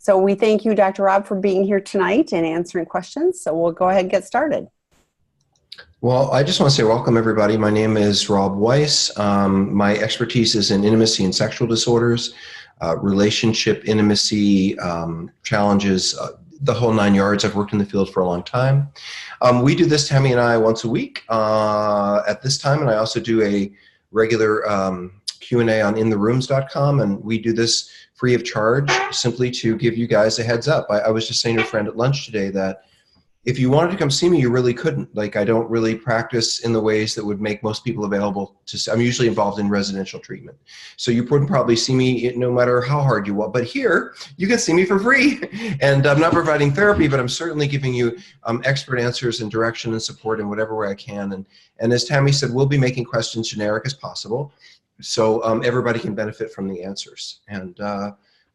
So we thank you, Dr. Rob, for being here tonight and answering questions. So we'll go ahead and get started. Well, I just want to say welcome, everybody. My name is Rob Weiss. My expertise is in intimacy and sexual disorders, relationship intimacy challenges, the whole 9 yards. I've worked in the field for a long time. We do this, Tammy and I, once a week at this time, and I also do a regular Q&A on intherooms.com, and we do this free of charge simply to give you guys a heads up. I was just saying to a friend at lunch today that if you wanted to come see me, you really couldn't. Like, I don't really practice in the ways that would make most people available to. I'm usually involved in residential treatment. So you wouldn't probably see me no matter how hard you want. But here, you can see me for free. And I'm not providing therapy, but I'm certainly giving you expert answers and direction and support in whatever way I can. And as Tammy said, we'll be making questions generic as possible, so everybody can benefit from the answers. And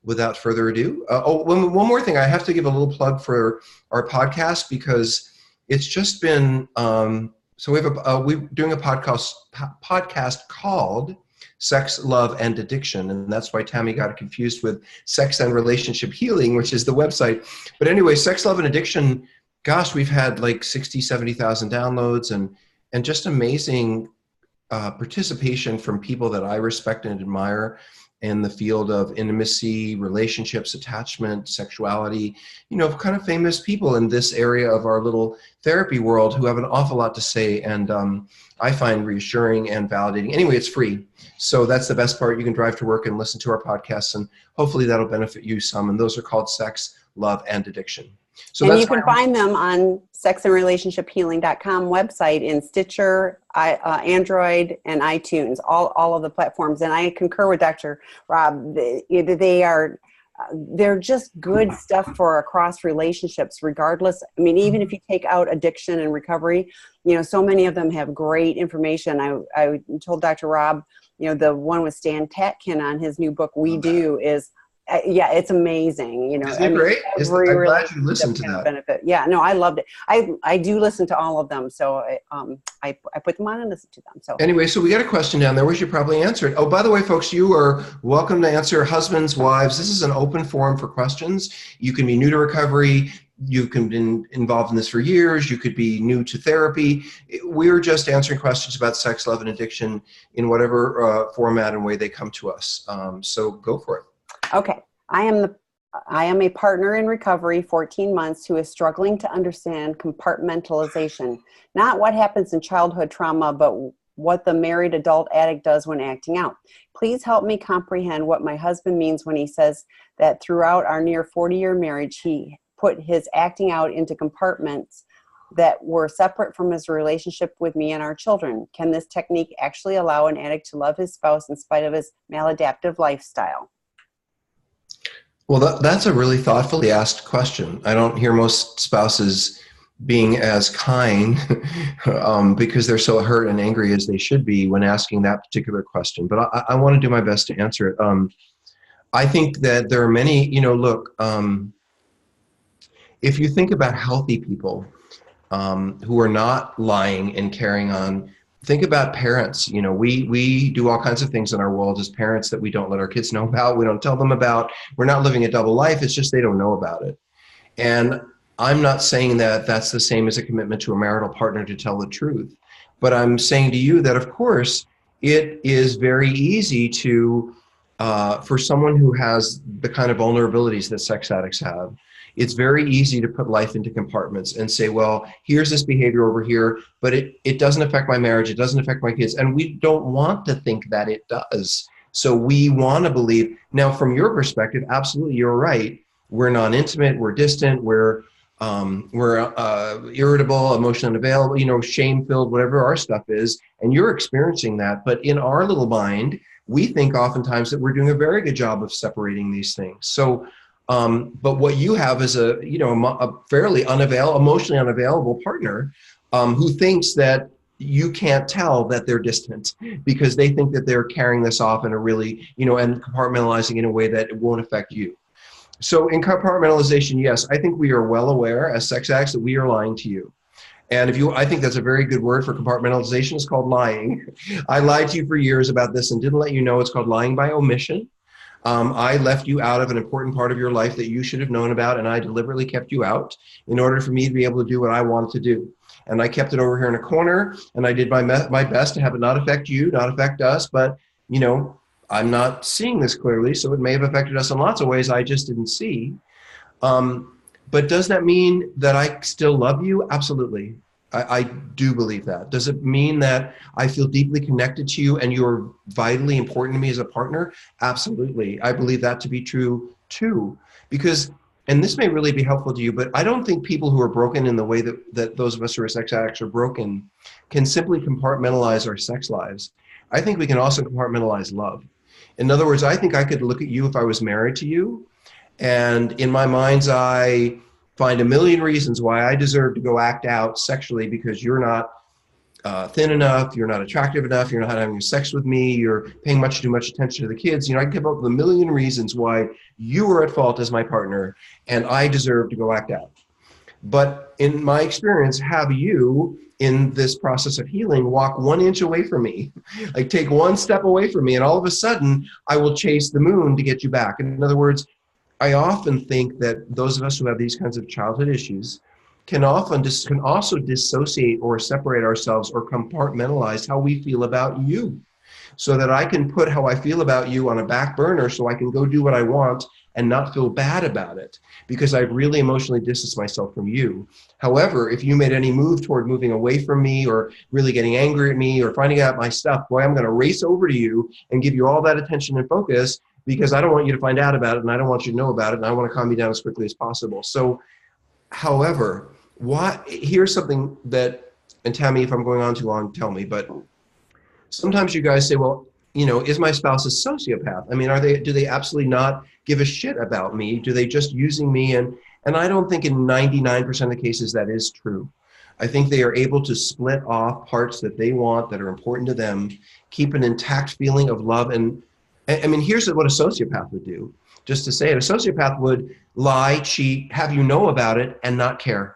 without further adu, one more thing, I have to give a little plug for our podcast, because it's just been, so we're doing a podcast called Sex, Love, and Addiction, and that's why Tammy got it confused with Sex and Relationship Healing, which is the website. But anyway, Sex, Love, and Addiction, gosh, we've had like 60, 70,000 downloads and just amazing participation from people that I respect and admire in the field of intimacy, relationships, attachment, sexuality, kind of famous people in this area of our little therapy world who have an awful lot to say, and I find reassuring and validating. Anyway, it's free. So that's the best part. You can drive to work and listen to our podcasts, and hopefully that'll benefit you some. And those are called Sex, Love, and Addiction. So and you can find them on sexandrelationshiphealing.com website, in Stitcher, Android, and iTunes, all of the platforms. And I concur with Dr. Rob. They're just good stuff for across relationships, regardless. I mean, even if you take out addiction and recovery, so many of them have great information. I told Dr. Rob, the one with Stan Tatkin on his new book, We Do, is it's amazing. Isn't it great? I'm glad you listened to that. Benefit. Yeah, no, I loved it. I do listen to all of them, so I put them on and listen to them. So anyway, so we got a question down there. We should probably answer it. Oh, by the way, folks, you are welcome to answer. Husbands, wives, this is an open forum for questions. You can be new to recovery. You can be involved in this for years. You could be new to therapy. We're just answering questions about sex, love, and addiction in whatever format and way they come to us. So go for it. Okay, I am a partner in recovery, 14 months, who is struggling to understand compartmentalization. Not what happens in childhood trauma, but what the married adult addict does when acting out. Please help me comprehend what my husband means when he says that throughout our near 40-year marriage, he put his acting out into compartments that were separate from his relationship with me and our children. Can this technique actually allow an addict to love his spouse in spite of his maladaptive lifestyle? Well, that's a really thoughtfully asked question. I don't hear most spouses being as kind because they're so hurt and angry as they should be when asking that particular question. But I want to do my best to answer it. I think that there are many, if you think about healthy people who are not lying and carrying on, think about parents. We do all kinds of things in our world as parents that we don't let our kids know about. We don't tell them about. We're not living a double life. It's just they don't know about it. And I'm not saying that that's the same as a commitment to a marital partner to tell the truth. But I'm saying to you that, of course, it is very easy to, for someone who has the kind of vulnerabilities that sex addicts have, it's very easy to put life into compartments and say, well, here's this behavior over here, but it doesn't affect my marriage, it doesn't affect my kids. And we don't want to think that it does. So we want to believe. Now, from your perspective, absolutely, you're right. We're non-intimate, we're distant, we're irritable, emotionally unavailable, shame-filled, whatever our stuff is, and you're experiencing that. But in our little mind, we think oftentimes that we're doing a very good job of separating these things. So but what you have is a fairly emotionally unavailable partner who thinks that you can't tell that they're distant because they think that they're carrying this off in a really, and compartmentalizing in a way that it won't affect you. So in compartmentalization, yes, I think we are well aware as sex addicts that we are lying to you. And I think that's a very good word for compartmentalization. It's called lying. I lied to you for years about this and didn't let you know. It's called lying by omission. I left you out of an important part of your life that you should have known about, and I deliberately kept you out in order for me to be able to do what I wanted to do. And I kept it over here in a corner, and I did my best to have it not affect you, not affect us. But, you know, I'm not seeing this clearly, so it may have affected us in lots of ways I just didn't see. But does that mean that I still love you? Absolutely. I do believe that. Does it mean that I feel deeply connected to you and you're vitally important to me as a partner? Absolutely. I believe that to be true too. Because, and this may really be helpful to you, but I don't think people who are broken in the way that those of us who are sex addicts are broken can simply compartmentalize our sex lives. I think we can also compartmentalize love. In other words, I think I could look at you if I was married to you, and in my mind's eye, find a million reasons why I deserve to go act out sexually because you're not thin enough, you're not attractive enough, you're not having sex with me, you're paying too much attention to the kids. You know, I can come up with a million reasons why you are at fault as my partner and I deserve to go act out. But in my experience, have you, in this process of healing, walk 1 inch away from me, like take one step away from me, and all of a sudden I will chase the moon to get you back. In other words, I often think that those of us who have these kinds of childhood issues can also dissociate or separate ourselves or compartmentalize how we feel about you, so that I can put how I feel about you on a back burner so I can go do what I want and not feel bad about it because I've really emotionally distanced myself from you. However, if you made any move toward moving away from me or really getting angry at me or finding out my stuff, boy, I'm going to race over to you and give you all that attention and focus because I don't want you to find out about it and I don't want you to know about it and I want to calm you down as quickly as possible. So, however, here's something that, and Tammy, if I'm going on too long, tell me, but sometimes you guys say, well, you know, is my spouse a sociopath? I mean, do they absolutely not give a shit about me? Do they just using me? And I don't think in 99% of the cases that is true. I think they are able to split off parts that they want, that are important to them, keep an intact feeling of love. And I mean, here's what a sociopath would do. Just to say it, a sociopath would lie, cheat, have you know about it, and not care.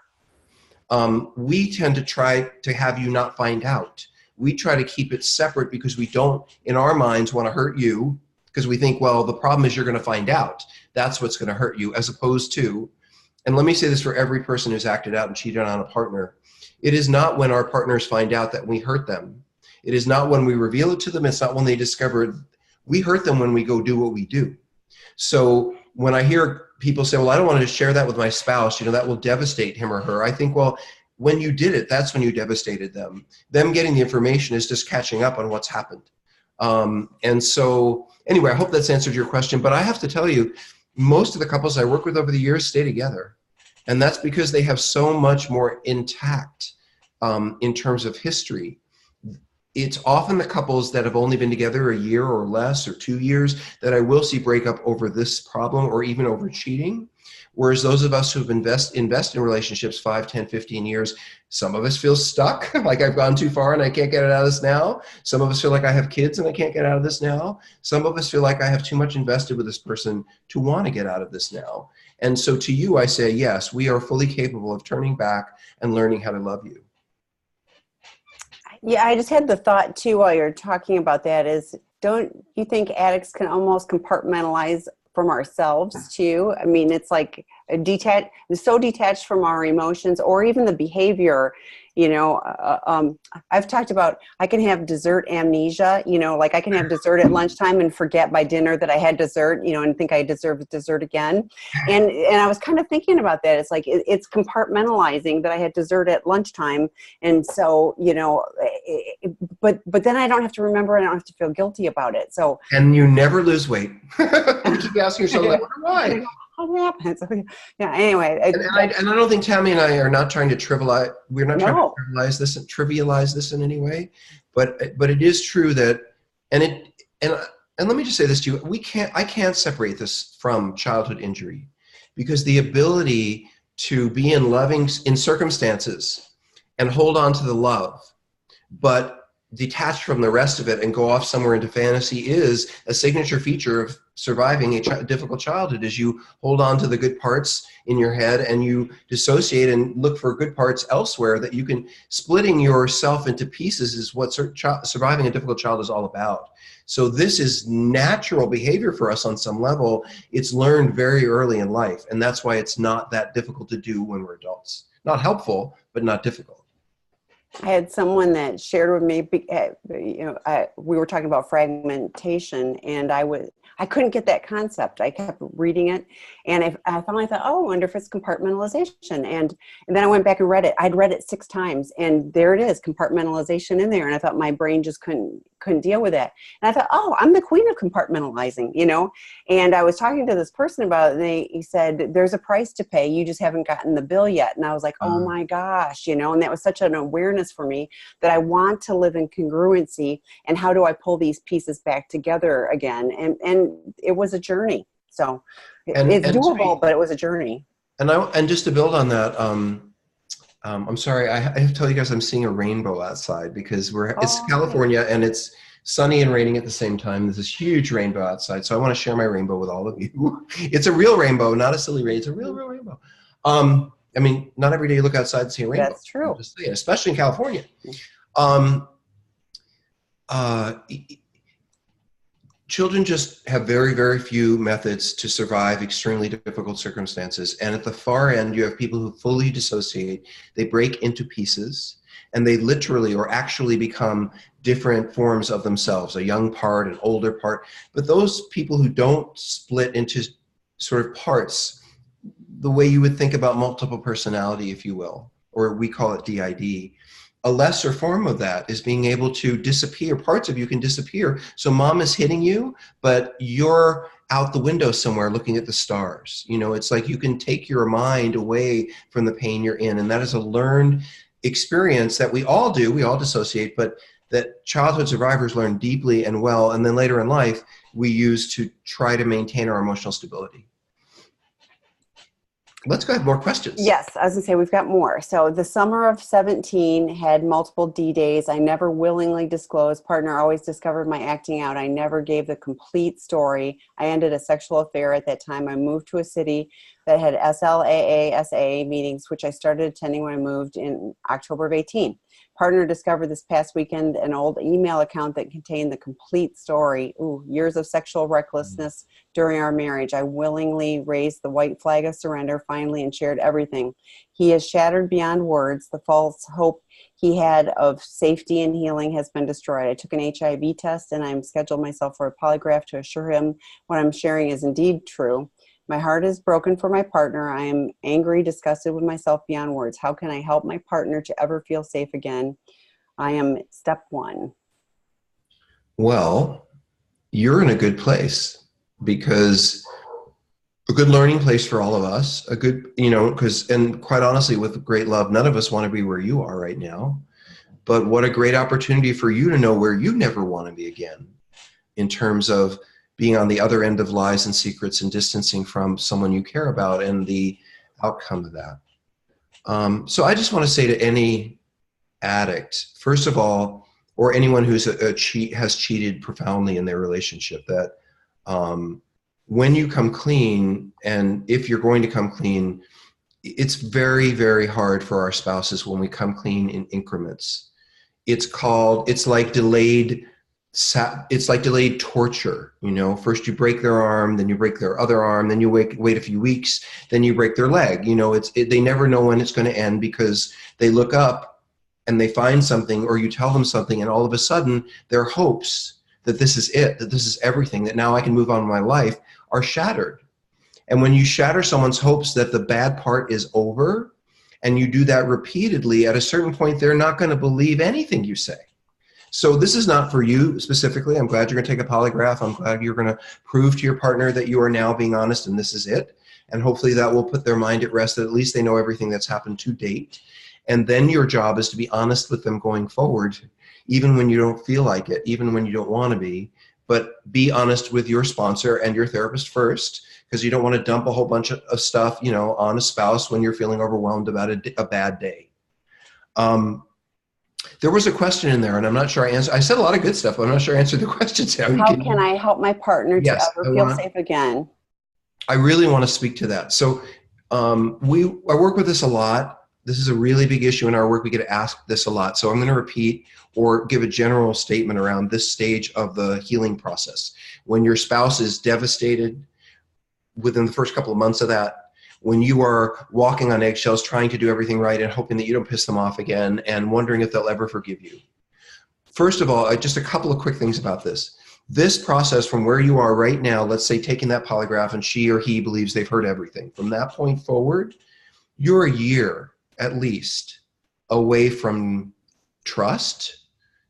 We tend to try to have you not find out. We try to keep it separate because we don't, in our minds, want to hurt you because we think, well, the problem is you're going to find out. That's what's going to hurt you, as opposed to, and let me say this for every person who's acted out and cheated on a partner, it is not when our partners find out that we hurt them. It is not when we reveal it to them. It's not when they discover it. We hurt them when we go do what we do. So when I hear people say, well, I don't want to share that with my spouse, you know, that will devastate him or her. I think, well, when you did it, that's when you devastated them. Them getting the information is just catching up on what's happened. And so anyway, I hope that's answered your question, but I have to tell you, most of the couples I work with over the years stay together. And that's because they have so much more intact in terms of history. It's often the couples that have only been together a year or less or 2 years that I will see break up over this problem or even over cheating. Whereas those of us who've invest in relationships 5, 10, 15 years, some of us feel stuck, like I've gone too far and I can't get it out of this now. Some of us feel like I have kids and I can't get out of this now. Some of us feel like I have too much invested with this person to want to get out of this now. And so to you, I say, yes, we are fully capable of turning back and learning how to love you. Yeah, I just had the thought too while you're talking about that is, don't you think addicts can almost compartmentalize from ourselves too? I mean, it's like so detached from our emotions or even the behavior. You know, I've talked about, I can have dessert amnesia, you know, like I can have dessert at lunchtime and forget by dinner that I had dessert, you know, and think I deserve dessert again. And I was kind of thinking about that. It's like, it's compartmentalizing that I had dessert at lunchtime. And so, you know, but then I don't have to remember and I don't have to feel guilty about it. So. And you never lose weight. You keep asking yourself, I wonder why. How happens? Yeah. Anyway, and I don't think Tammy and I are not trying to trivialize. We're not trying to trivialize this in any way. But it is true that, and let me just say this to you: I can't separate this from childhood injury, because the ability to be in circumstances and hold on to the love, but detached from the rest of it and go off somewhere into fantasy is a signature feature surviving a difficult childhood is you hold on to the good parts in your head and you dissociate and look for good parts elsewhere that you can. Splitting yourself into pieces is what surviving a difficult child is all about. So this is natural behavior for us on some level. It's learned very early in life, and that's why it's not that difficult to do when we're adults. Not helpful, but not difficult. I had someone that shared with me, we were talking about fragmentation, and I couldn't get that concept. I kept reading it, and I finally thought, oh, I wonder if it's compartmentalization. And then I went back and read it. I'd read it 6 times, and there it is, compartmentalization in there. And I thought my brain just couldn't deal with that. And I thought, oh, I'm the queen of compartmentalizing, And I was talking to this person about it, and he said, there's a price to pay. You just haven't gotten the bill yet. And I was like, oh my gosh, and that was such an awareness for me that I want to live in congruency. And how do I pull these pieces back together again? And it was a journey. So it's doable, but it was a journey. And just to build on that, I'm sorry, I have to tell you guys I'm seeing a rainbow outside because it's California and it's sunny and raining at the same time. There's this huge rainbow outside, so I want to share my rainbow with all of you. It's a real rainbow, not a silly rainbow. It's a real rainbow. I mean, not every day you look outside and see a rainbow. That's true. I'm just saying, especially in California. Children just have very, very few methods to survive extremely difficult circumstances. And at the far end, you have people who fully dissociate. They break into pieces, and they literally or actually become different forms of themselves, a young part, an older part. But those people who don't split into sort of parts, the way you would think about multiple personality, if you will, or we call it DID, a lesser form of that is being able to disappear. Parts of you can disappear. So mom is hitting you, but you're out the window somewhere looking at the stars. It's like you can take your mind away from the pain you're in. And that is a learned experience that we all do. We all dissociate, but that childhood survivors learn deeply and well. And then later in life, we use to try to maintain our emotional stability. Let's go ahead. More questions. Yes, I was going to say we've got more. So the summer of 17 had multiple D-days. I never willingly disclosed. Partner always discovered my acting out. I never gave the complete story. I ended a sexual affair at that time. I moved to a city that had SLAASA meetings, which I started attending when I moved in October of 18. Partner discovered this past weekend an old email account that contained the complete story. Years of sexual recklessness during our marriage. I willingly raised the white flag of surrender finally and shared everything. He is shattered beyond words. The false hope he had of safety and healing has been destroyed. I took an HIV test and I'm scheduled myself for a polygraph to assure him what I'm sharing is indeed true. My heart is broken for my partner. I am angry, disgusted with myself beyond words. How can I help my partner to ever feel safe again? I am step 1. Well, you're in a good place because a good learning place for all of us, a good, and quite honestly, with great love, none of us want to be where you are right now, but what a great opportunity for you to know where you never want to be again in terms of being on the other end of lies and secrets and distancing from someone you care about and the outcome of that. So I just want to say to any addict, first of all, or anyone who's has cheated profoundly in their relationship, that when you come clean, and if you're going to come clean, it's very, very hard for our spouses when we come clean in increments. It's like delayed torture. First you break their arm, then you break their other arm, then you wait a few weeks, then you break their leg. They never know when it's going to end because they look up and they find something, or you tell them something, and all of a sudden their hopes that this is it, that this is everything, that now I can move on with my life, are shattered. And when you shatter someone's hopes that the bad part is over, and you do that repeatedly, at a certain point they're not going to believe anything you say. So this is not for you specifically. I'm glad you're going to take a polygraph. I'm glad you're going to prove to your partner that you are now being honest and this is it. And hopefully that will put their mind at rest, that at least they know everything that's happened to date. And then your job is to be honest with them going forward, even when you don't feel like it, even when you don't want to be. But be honest with your sponsor and your therapist first, because you don't want to dump a whole bunch of stuff, on a spouse when you're feeling overwhelmed about a bad day. There was a question in there, and I'm not sure I answered. I said a lot of good stuff, but I'm not sure I answered the question. Sally. How can I help my partner to Yes, ever feel safe again? I really want to speak to that. So I work with this a lot. This is a really big issue in our work. We get asked this a lot. So I'm going to repeat or give a general statement around this stage of the healing process. When your spouse is devastated within the first couple of months of that, when you are walking on eggshells, trying to do everything right and hoping that you don't piss them off again and wondering if they'll ever forgive you. First of all, just a couple of quick things about this. This process from where you are right now, let's say taking that polygraph and she or he believes they've heard everything. From that point forward, you're a year at least away from trust.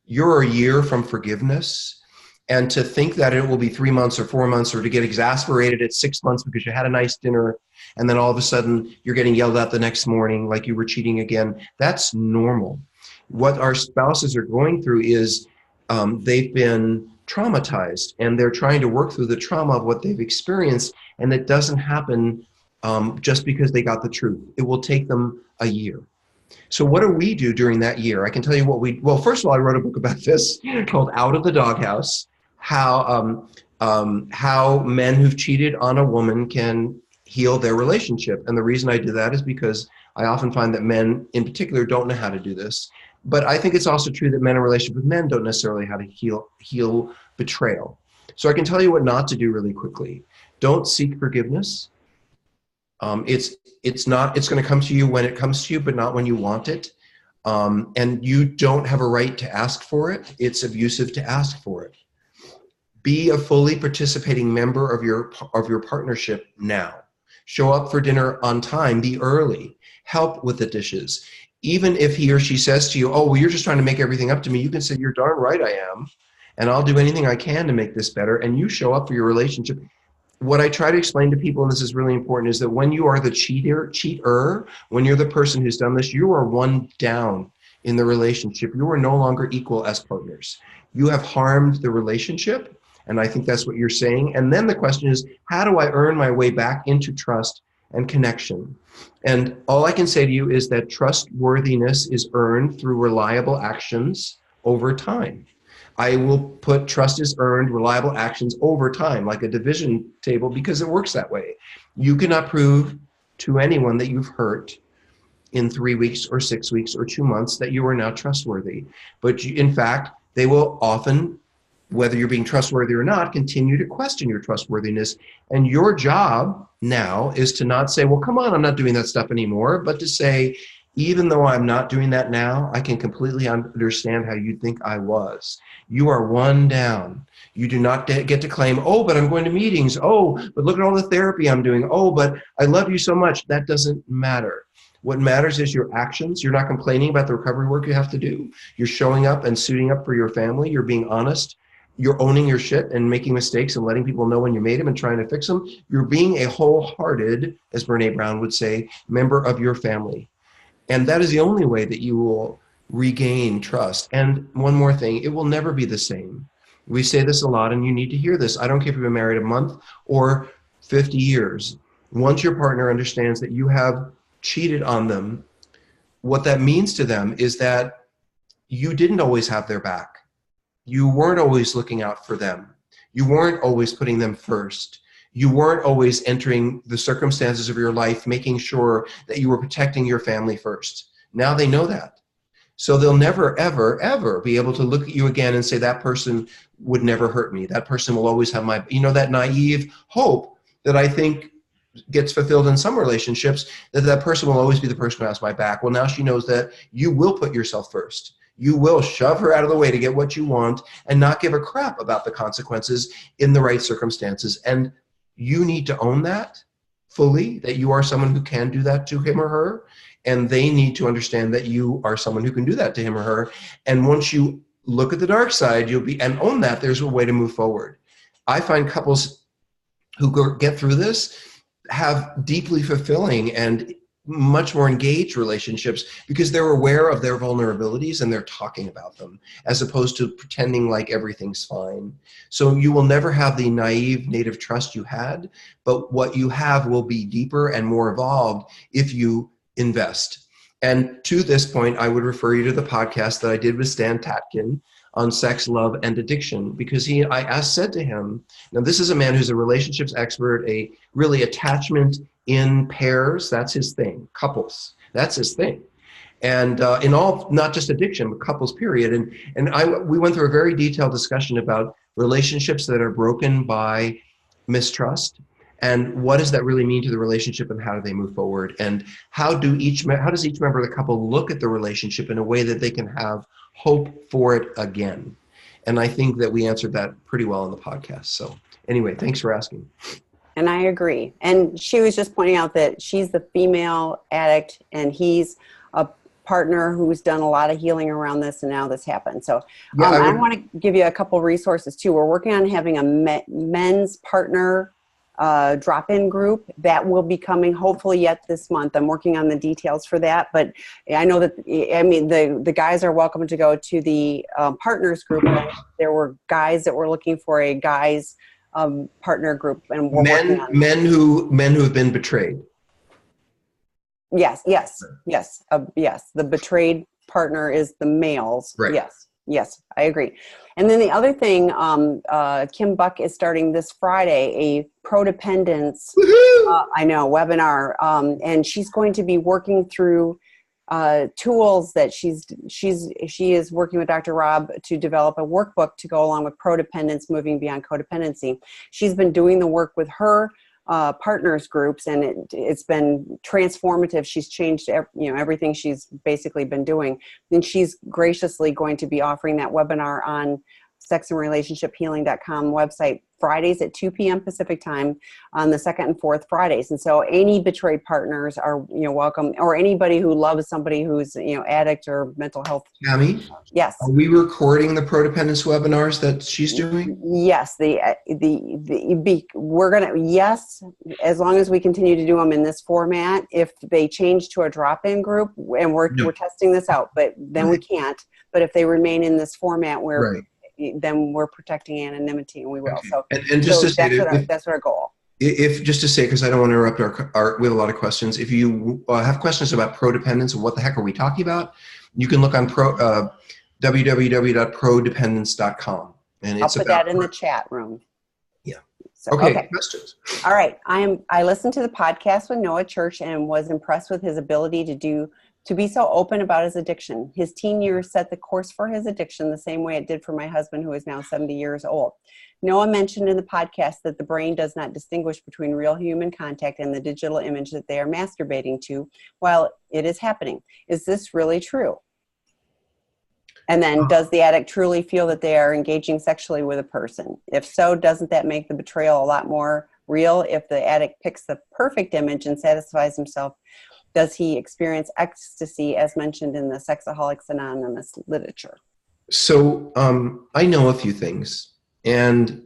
You're a year from forgiveness. And to think that it will be 3 months or 4 months, or to get exasperated at 6 months because you had a nice dinner and then all of a sudden you're getting yelled at the next morning like you were cheating again, that's normal. What our spouses are going through is they've been traumatized and they're trying to work through the trauma of what they've experienced, and it doesn't happen just because they got the truth. It will take them a year. So what do we do during that year? I can tell you well, first of all, I wrote a book about this called Out of the Doghouse, how men who've cheated on a woman can heal their relationship. And the reason I do that is because I often find that men in particular don't know how to do this. But I think it's also true that men in relationship with men don't necessarily know how to heal betrayal. So I can tell you what not to do really quickly. Don't seek forgiveness. It's going to come to you when it comes to you, but not when you want it. And you don't have a right to ask for it. It's abusive to ask for it. Be a fully participating member of your partnership now. Show up for dinner on time. Be early. Help with the dishes. Even if he or she says to you, oh, well, you're just trying to make everything up to me, you can say, you're darn right I am. And I'll do anything I can to make this better. And you show up for your relationship. What I try to explain to people, and this is really important, is that when you are the cheater, when you're the person who's done this, you are one down in the relationship. You are no longer equal as partners. You have harmed the relationship. And I think that's what you're saying. And then the question is, how do I earn my way back into trust and connection? And all I can say to you is that trustworthiness is earned through reliable actions over time. I will put trust is earned, reliable actions over time, like a division table, because it works that way. You cannot prove to anyone that you've hurt in 3 weeks or 6 weeks or 2 months that you are now trustworthy. But in fact, they will often, whether you're being trustworthy or not, continue to question your trustworthiness. And your job now is to not say, well, come on, I'm not doing that stuff anymore, but to say, even though I'm not doing that now, I can completely understand how you think I was. You are one down. You do not get to claim, oh, but I'm going to meetings. Oh, but look at all the therapy I'm doing. Oh, but I love you so much. That doesn't matter. What matters is your actions. You're not complaining about the recovery work you have to do. You're showing up and suiting up for your family. You're being honest. You're owning your shit and making mistakes and letting people know when you made them and trying to fix them. You're being a wholehearted, as Brene Brown would say, member of your family. And that is the only way that you will regain trust. And one more thing, it will never be the same. We say this a lot, and you need to hear this. I don't care if you've been married a month or 50 years. Once your partner understands that you have cheated on them, what that means to them is that you didn't always have their back. You weren't always looking out for them. You weren't always putting them first. You weren't always entering the circumstances of your life, making sure that you were protecting your family first. Now they know that. So they'll never, ever, ever be able to look at you again and say, that person would never hurt me. That person will always have my, that naive hope that I think gets fulfilled in some relationships, that person will always be the person who has my back. Well, now she knows that you will put yourself first. You will shove her out of the way to get what you want and not give a crap about the consequences in the right circumstances. And you need to own that fully, that you are someone who can do that to him or her. And they need to understand that you are someone who can do that to him or her. And once you look at the dark side, and own that, there's a way to move forward. I find couples who get through this have deeply fulfilling and much more engaged relationships because they're aware of their vulnerabilities and they're talking about them, as opposed to pretending like everything's fine. So you will never have the naive native trust you had, but what you have will be deeper and more evolved if you invest. And to this point, I would refer you to the podcast that I did with Stan Tatkin on sex, love, and addiction, because I said to him, now this is a man who's a relationships expert, a really attachment in pairs, that's his thing, couples, that's his thing. And in all, not just addiction, but couples, period. We went through a very detailed discussion about relationships that are broken by mistrust, and what does that really mean to the relationship, and how do they move forward, and how does each member of the couple look at the relationship in a way that they can have hope for it again. And I think that we answered that pretty well in the podcast. So anyway, thanks for asking. And I agree. And she was just pointing out that she's the female addict and he's a partner who's done a lot of healing around this, and now this happened. So Yeah, I want to give you a couple resources too. We're working on having a men's partner drop-in group that will be coming hopefully yet this month. I'm working on the details for that, but I know that, I mean, the guys are welcome to go to the partners group. There were guys that were looking for a guys partner group, and we're working on men who have been betrayed. Yes. The betrayed partner is the males. Right. Yes, I agree. And then the other thing, Kim Buck is starting this Friday a prodependence, webinar, and she's going to be working through tools that she is working with Dr. Rob to develop a workbook to go along with prodependence, moving beyond codependency. She's been doing the work with her partners groups, and it's been transformative. She's changed everything she's basically been doing, and she's graciously going to be offering that webinar on sexandrelationshiphealing.com website Fridays at 2 p.m. Pacific time on the second and fourth Fridays. And so any betrayed partners are welcome, or anybody who loves somebody who's addict or mental health. Tammy? Yes. Are we recording the prodependence webinars that she's doing? Yes, we're gonna, yes, as long as we continue to do them in this format. If they change to a drop-in group, and we're testing this out, but then we can't. But if they remain in this format, then we're protecting anonymity, and we will. Okay. So, and just to say, that's our goal. Just to say, because I don't want to interrupt we have a lot of questions. If you have questions about prodependence and what the heck are we talking about, you can look on www.prodependence.com. And I'll put that in the chat room. Yeah. So, okay. Questions. All right. I listened to the podcast with Noah Church and was impressed with his ability to be so open about his addiction. His teen years set the course for his addiction the same way it did for my husband, who is now 70 years old. Noah mentioned in the podcast that the brain does not distinguish between real human contact and the digital image that they are masturbating to while it is happening. Is this really true? And then, does the addict truly feel that they are engaging sexually with a person? If so, doesn't that make the betrayal a lot more real? If the addict picks the perfect image and satisfies himself, does he experience ecstasy as mentioned in the Sexaholics Anonymous literature? So I know a few things, and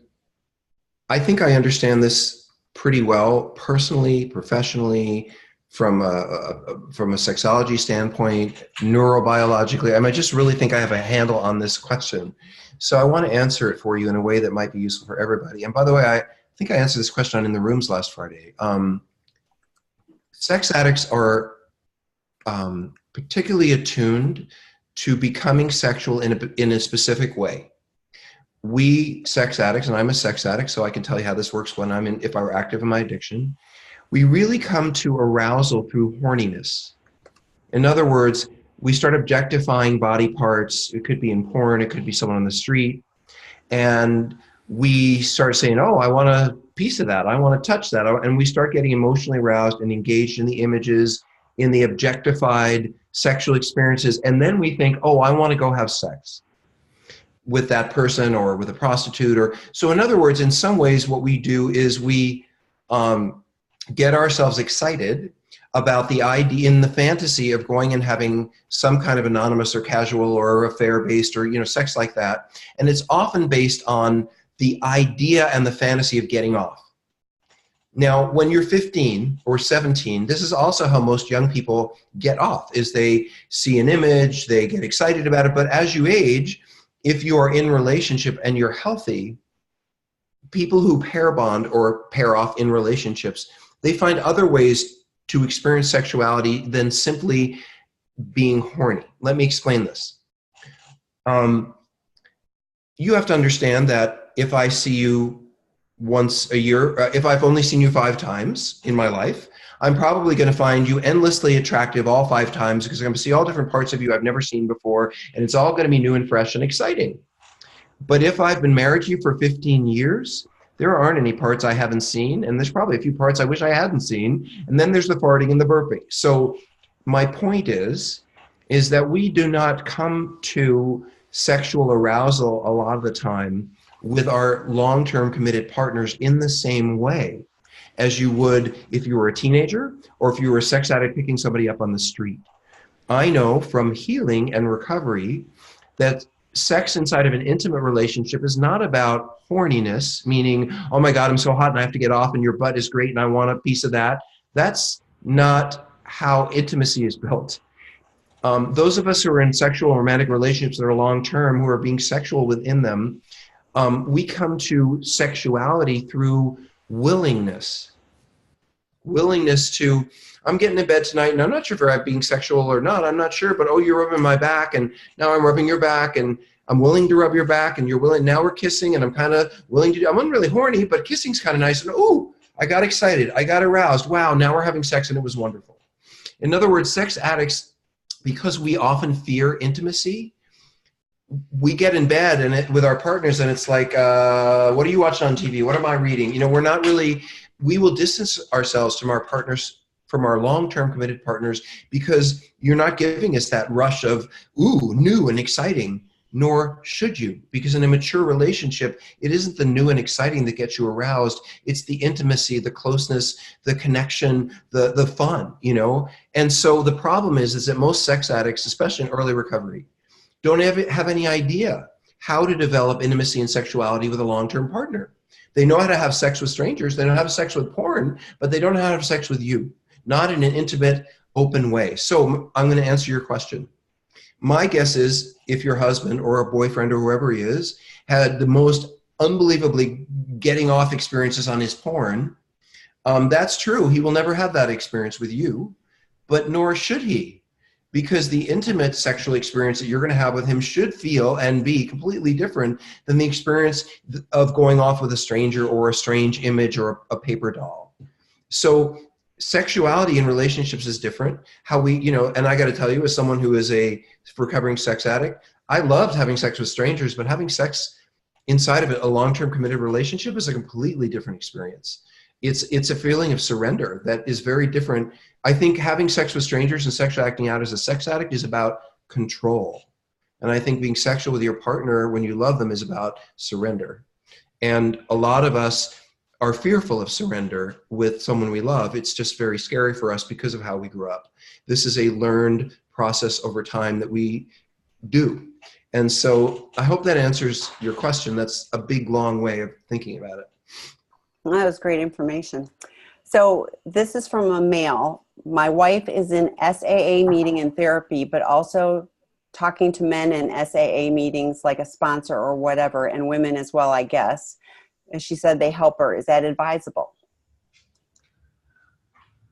I think I understand this pretty well personally, professionally, from a sexology standpoint, neurobiologically. I just really think I have a handle on this question. So I want to answer it for you in a way that might be useful for everybody. And by the way, I think I answered this question on In the Rooms last Friday. Sex addicts are particularly attuned to becoming sexual in a specific way. We sex addicts, and I'm a sex addict, so I can tell you how this works if I were active in my addiction. We really come to arousal through horniness. In other words, we start objectifying body parts. It could be in porn, it could be someone on the street, and we start saying, oh, I want a piece of that, I want to touch that, and we start getting emotionally aroused and engaged in the images, in the objectified sexual experiences, and then we think, oh, I want to go have sex with that person or with a prostitute. So in other words, in some ways what we do is we get ourselves excited about the idea in the fantasy of going and having some kind of anonymous or casual or affair-based or sex like that, and it's often based on the idea and the fantasy of getting off. Now, when you're 15 or 17, this is also how most young people get off, is they see an image, they get excited about it, but as you age, if you are in relationship and you're healthy, people who pair bond or pair off in relationships, they find other ways to experience sexuality than simply being horny. Let me explain this. You have to understand that if I see you once a year, if I've only seen you 5 times in my life, I'm probably going to find you endlessly attractive all 5 times because I'm going to see all different parts of you I've never seen before, and it's all going to be new and fresh and exciting. But if I've been married to you for 15 years, there aren't any parts I haven't seen, and there's probably a few parts I wish I hadn't seen, and then there's the farting and the burping. So my point is that we do not come to sexual arousal a lot of the time with our long-term committed partners in the same way as you would if you were a teenager or if you were a sex addict picking somebody up on the street. I know from healing and recovery that sex inside of an intimate relationship is not about horniness, meaning, oh my God, I'm so hot and I have to get off and your butt is great and I want a piece of that. That's not how intimacy is built. Those of us who are in sexual and romantic relationships that are long-term, who are being sexual within them, we come to sexuality through willingness. Willingness to, I'm getting in bed tonight and I'm not sure if I'm being sexual or not, I'm not sure, but oh, you're rubbing my back and now I'm rubbing your back and I'm willing to rub your back and you're willing, now we're kissing and I'm kind of willing to do, I'm really horny, but kissing's kind of nice. And oh, I got excited, I got aroused. Wow, now we're having sex and it was wonderful. In other words, sex addicts, because we often fear intimacy, we get in bed and with our partners and it's like, what are you watching on TV? What am I reading? You know, we're not really, we will distance ourselves from our partners, from our long-term committed partners, because you're not giving us that rush of, ooh, new and exciting, nor should you. Because in a mature relationship, it isn't the new and exciting that gets you aroused. It's the intimacy, the closeness, the connection, the fun, you know? And so the problem is that most sex addicts, especially in early recovery, don't have any idea how to develop intimacy and sexuality with a long-term partner. They know how to have sex with strangers. They know how to have sex with porn, but they don't know how to have sex with you, not in an intimate, open way. So I'm going to answer your question. My guess is if your husband or a boyfriend or whoever he is had the most unbelievably getting off experiences on his porn, that's true. He will never have that experience with you, but nor should he. Because the intimate sexual experience that you're going to have with him should feel and be completely different than the experience of going off with a stranger or a strange image or a paper doll. So sexuality in relationships is different. How we, you know, and I got to tell you, as someone who is a recovering sex addict, I loved having sex with strangers, but having sex inside of it, a long-term committed relationship, is a completely different experience. It's a feeling of surrender that is very different. I think having sex with strangers and sexually acting out as a sex addict is about control. And I think being sexual with your partner when you love them is about surrender. And a lot of us are fearful of surrender with someone we love. It's just very scary for us because of how we grew up. This is a learned process over time that we do. And so I hope that answers your question. That's a big, long way of thinking about it. That was great information. So this is from a male. My wife is in SAA meeting and therapy, but also talking to men in SAA meetings like a sponsor or whatever, and women as well, I guess. And she said they help her. Is that advisable?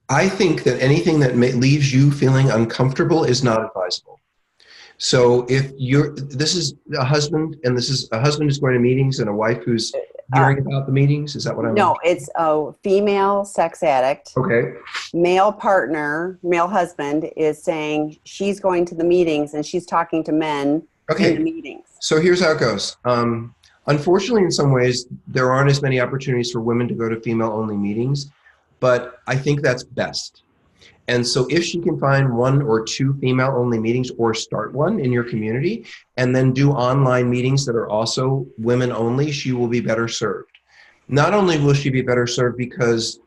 I think that anything that leaves you feeling uncomfortable is not advisable. So if this is a husband, and this is a husband who's going to meetings and a wife who's hearing about the meetings, is that what I'm? No, it's a female sex addict. Okay. Male partner, male husband is saying she's going to the meetings and she's talking to men in the meetings. So here's how it goes. Unfortunately, in some ways, there aren't as many opportunities for women to go to female-only meetings, but I think that's best. And so if she can find 1 or 2 female-only meetings, or start one in your community, and then do online meetings that are also women-only, she will be better served. Not only will she be better served because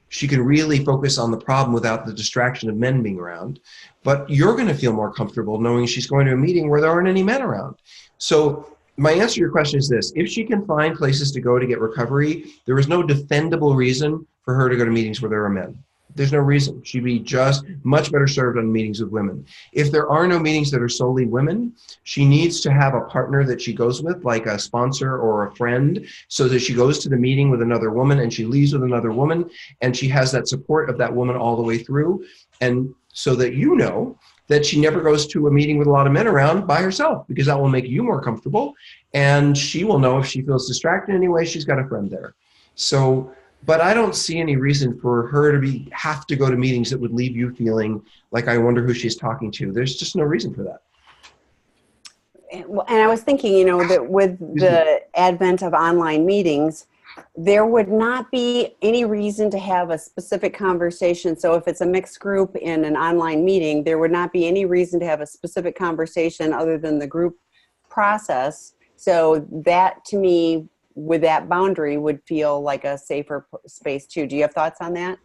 she can really focus on the problem without the distraction of men being around, but you're going to feel more comfortable knowing she's going to a meeting where there aren't any men around. So my answer to your question is this: if she can find places to go to get recovery, there is no defendable reason for her to go to meetings where there are men. There's no reason. She'd be just much better served on meetings with women. If there are no meetings that are solely women, she needs to have a partner that she goes with, like a sponsor or a friend, so that she goes to the meeting with another woman and she leaves with another woman, and she has that support of that woman all the way through. And so that you know that she never goes to a meeting with a lot of men around by herself, because that will make you more comfortable. And she will know if she feels distracted anyway, she's got a friend there. So, but I don't see any reason for her to have to go to meetings that would leave you feeling like, I wonder who she's talking to. There's just no reason for that. And I was thinking, you know, that with the advent of online meetings, there would not be any reason to have a specific conversation. So if it's a mixed group in an online meeting, there would not be any reason to have a specific conversation other than the group process. So that, to me, with that boundary, would feel like a safer space too. Do you have thoughts on that?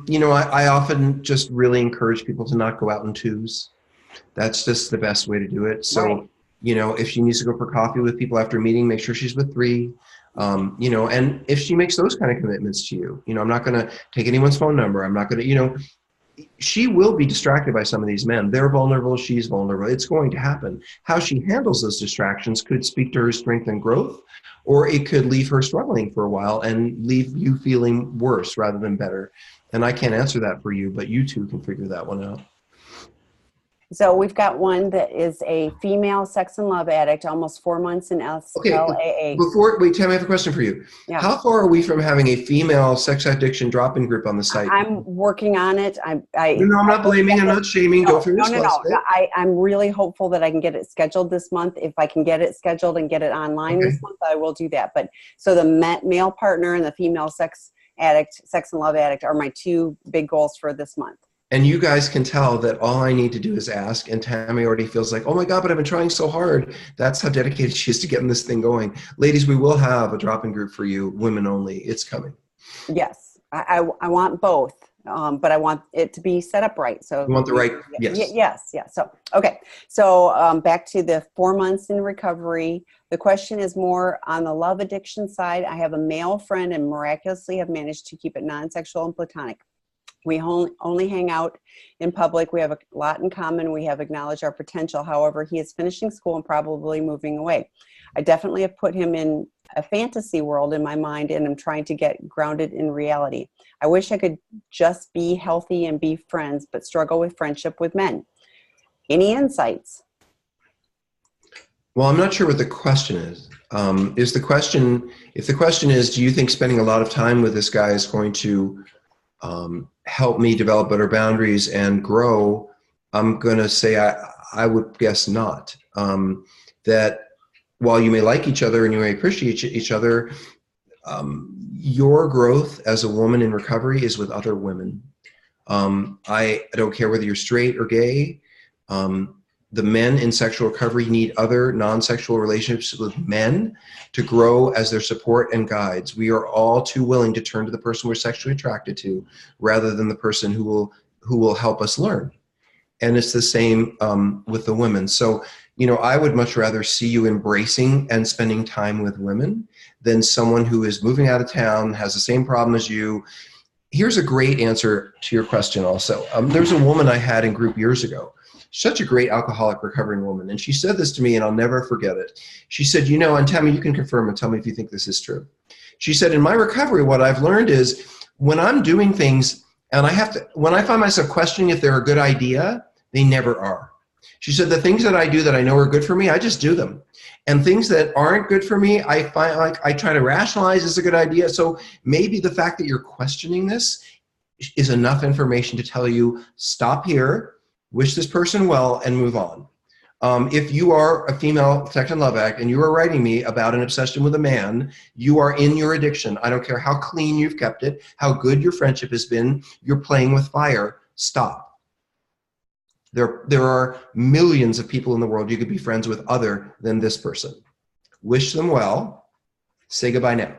You know, I often just really encourage people to not go out in twos. That's just the best way to do it. So, right. You know, if she needs to go for coffee with people after a meeting, make sure she's with 3. You know, and if she makes those kind of commitments to you, you know, I'm not going to take anyone's phone number. I'm not going to, you know, she will be distracted by some of these men. They're vulnerable. She's vulnerable. It's going to happen. How she handles those distractions could speak to her strength and growth, or it could leave her struggling for a while and leave you feeling worse rather than better. And I can't answer that for you, but you two can figure that one out. So we've got one that is a female sex and love addict, almost 4 months in SLAA. Okay, Tam, I have a question for you. Yeah. How far are we from having a female sex addiction drop-in group on the site? I'm working on it. No, I'm not blaming, I'm not shaming. No, go through this. No. I'm really hopeful that I can get it scheduled this month. If I can get it scheduled and get it online this month, I will do that. But so the male partner and the female sex and love addict are my 2 big goals for this month. And you guys can tell that all I need to do is ask, and Tammy already feels like, oh my God, but I've been trying so hard. That's how dedicated she is to getting this thing going. Ladies, we will have a drop-in group for you, women only. It's coming. Yes, I want both, but I want it to be set up right. So you want the right, yes. Yes. So, okay. So back to the 4 months in recovery. The question is more on the love addiction side. I have a male friend and miraculously have managed to keep it non-sexual and platonic. We only hang out in public. We have a lot in common. We have acknowledged our potential. However, he is finishing school and probably moving away. I definitely have put him in a fantasy world in my mind, and I'm trying to get grounded in reality. I wish I could just be healthy and be friends, but struggle with friendship with men. Any insights? Well, I'm not sure what the question is. If the question is, do you think spending a lot of time with this guy is going to help me develop better boundaries and grow, I'm going to say I would guess not. That while you may like each other and you may appreciate each other, your growth as a woman in recovery is with other women. I don't care whether you're straight or gay. The men in sexual recovery need other non-sexual relationships with men to grow as their support and guides. We are all too willing to turn to the person we're sexually attracted to rather than the person who will help us learn. And it's the same with the women. So, you know, I would much rather see you embracing and spending time with women than someone who is moving out of town, has the same problem as you. Here's a great answer to your question also. There's a woman I had in group years ago. Such a great alcoholic recovering woman. And she said this to me, and I'll never forget it. She said, you know, and Tammy, you can confirm and tell me if you think this is true. She said, in my recovery, what I've learned is when I'm doing things and when I find myself questioning if they're a good idea, they never are. She said, the things that I do that I know are good for me, I just do them. And things that aren't good for me, I find like I try to rationalize as a good idea. So maybe the fact that you're questioning this is enough information to tell you, stop here, wish this person well, and move on. If you are a female sex and love addict and you are writing me about an obsession with a man, you are in your addiction. I don't care how clean you've kept it, how good your friendship has been, you're playing with fire. Stop. There are millions of people in the world you could be friends with other than this person. Wish them well. Say goodbye now.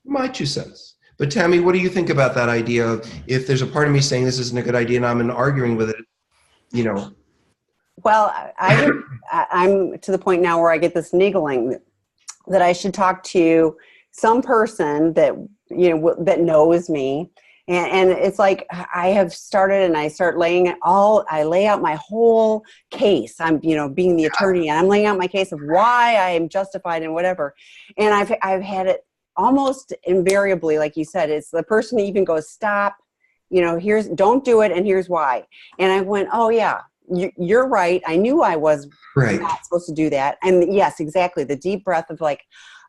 My 2 cents. But Tammy, what do you think about that idea of if there's a part of me saying this isn't a good idea and I'm arguing with it, you know? Well, I'm to the point now where I get this niggling that I should talk to some person that, you know, that knows me. And it's like I have started and I lay out my whole case. I'm, you know, being the attorney, and I'm laying out my case of why I am justified and whatever. And I've had it almost invariably, like you said, it's the person who even goes, stop, don't do it, and here's why. And I went, oh yeah, you're right. I knew I was not supposed to do that. And yes, exactly. The deep breath of like,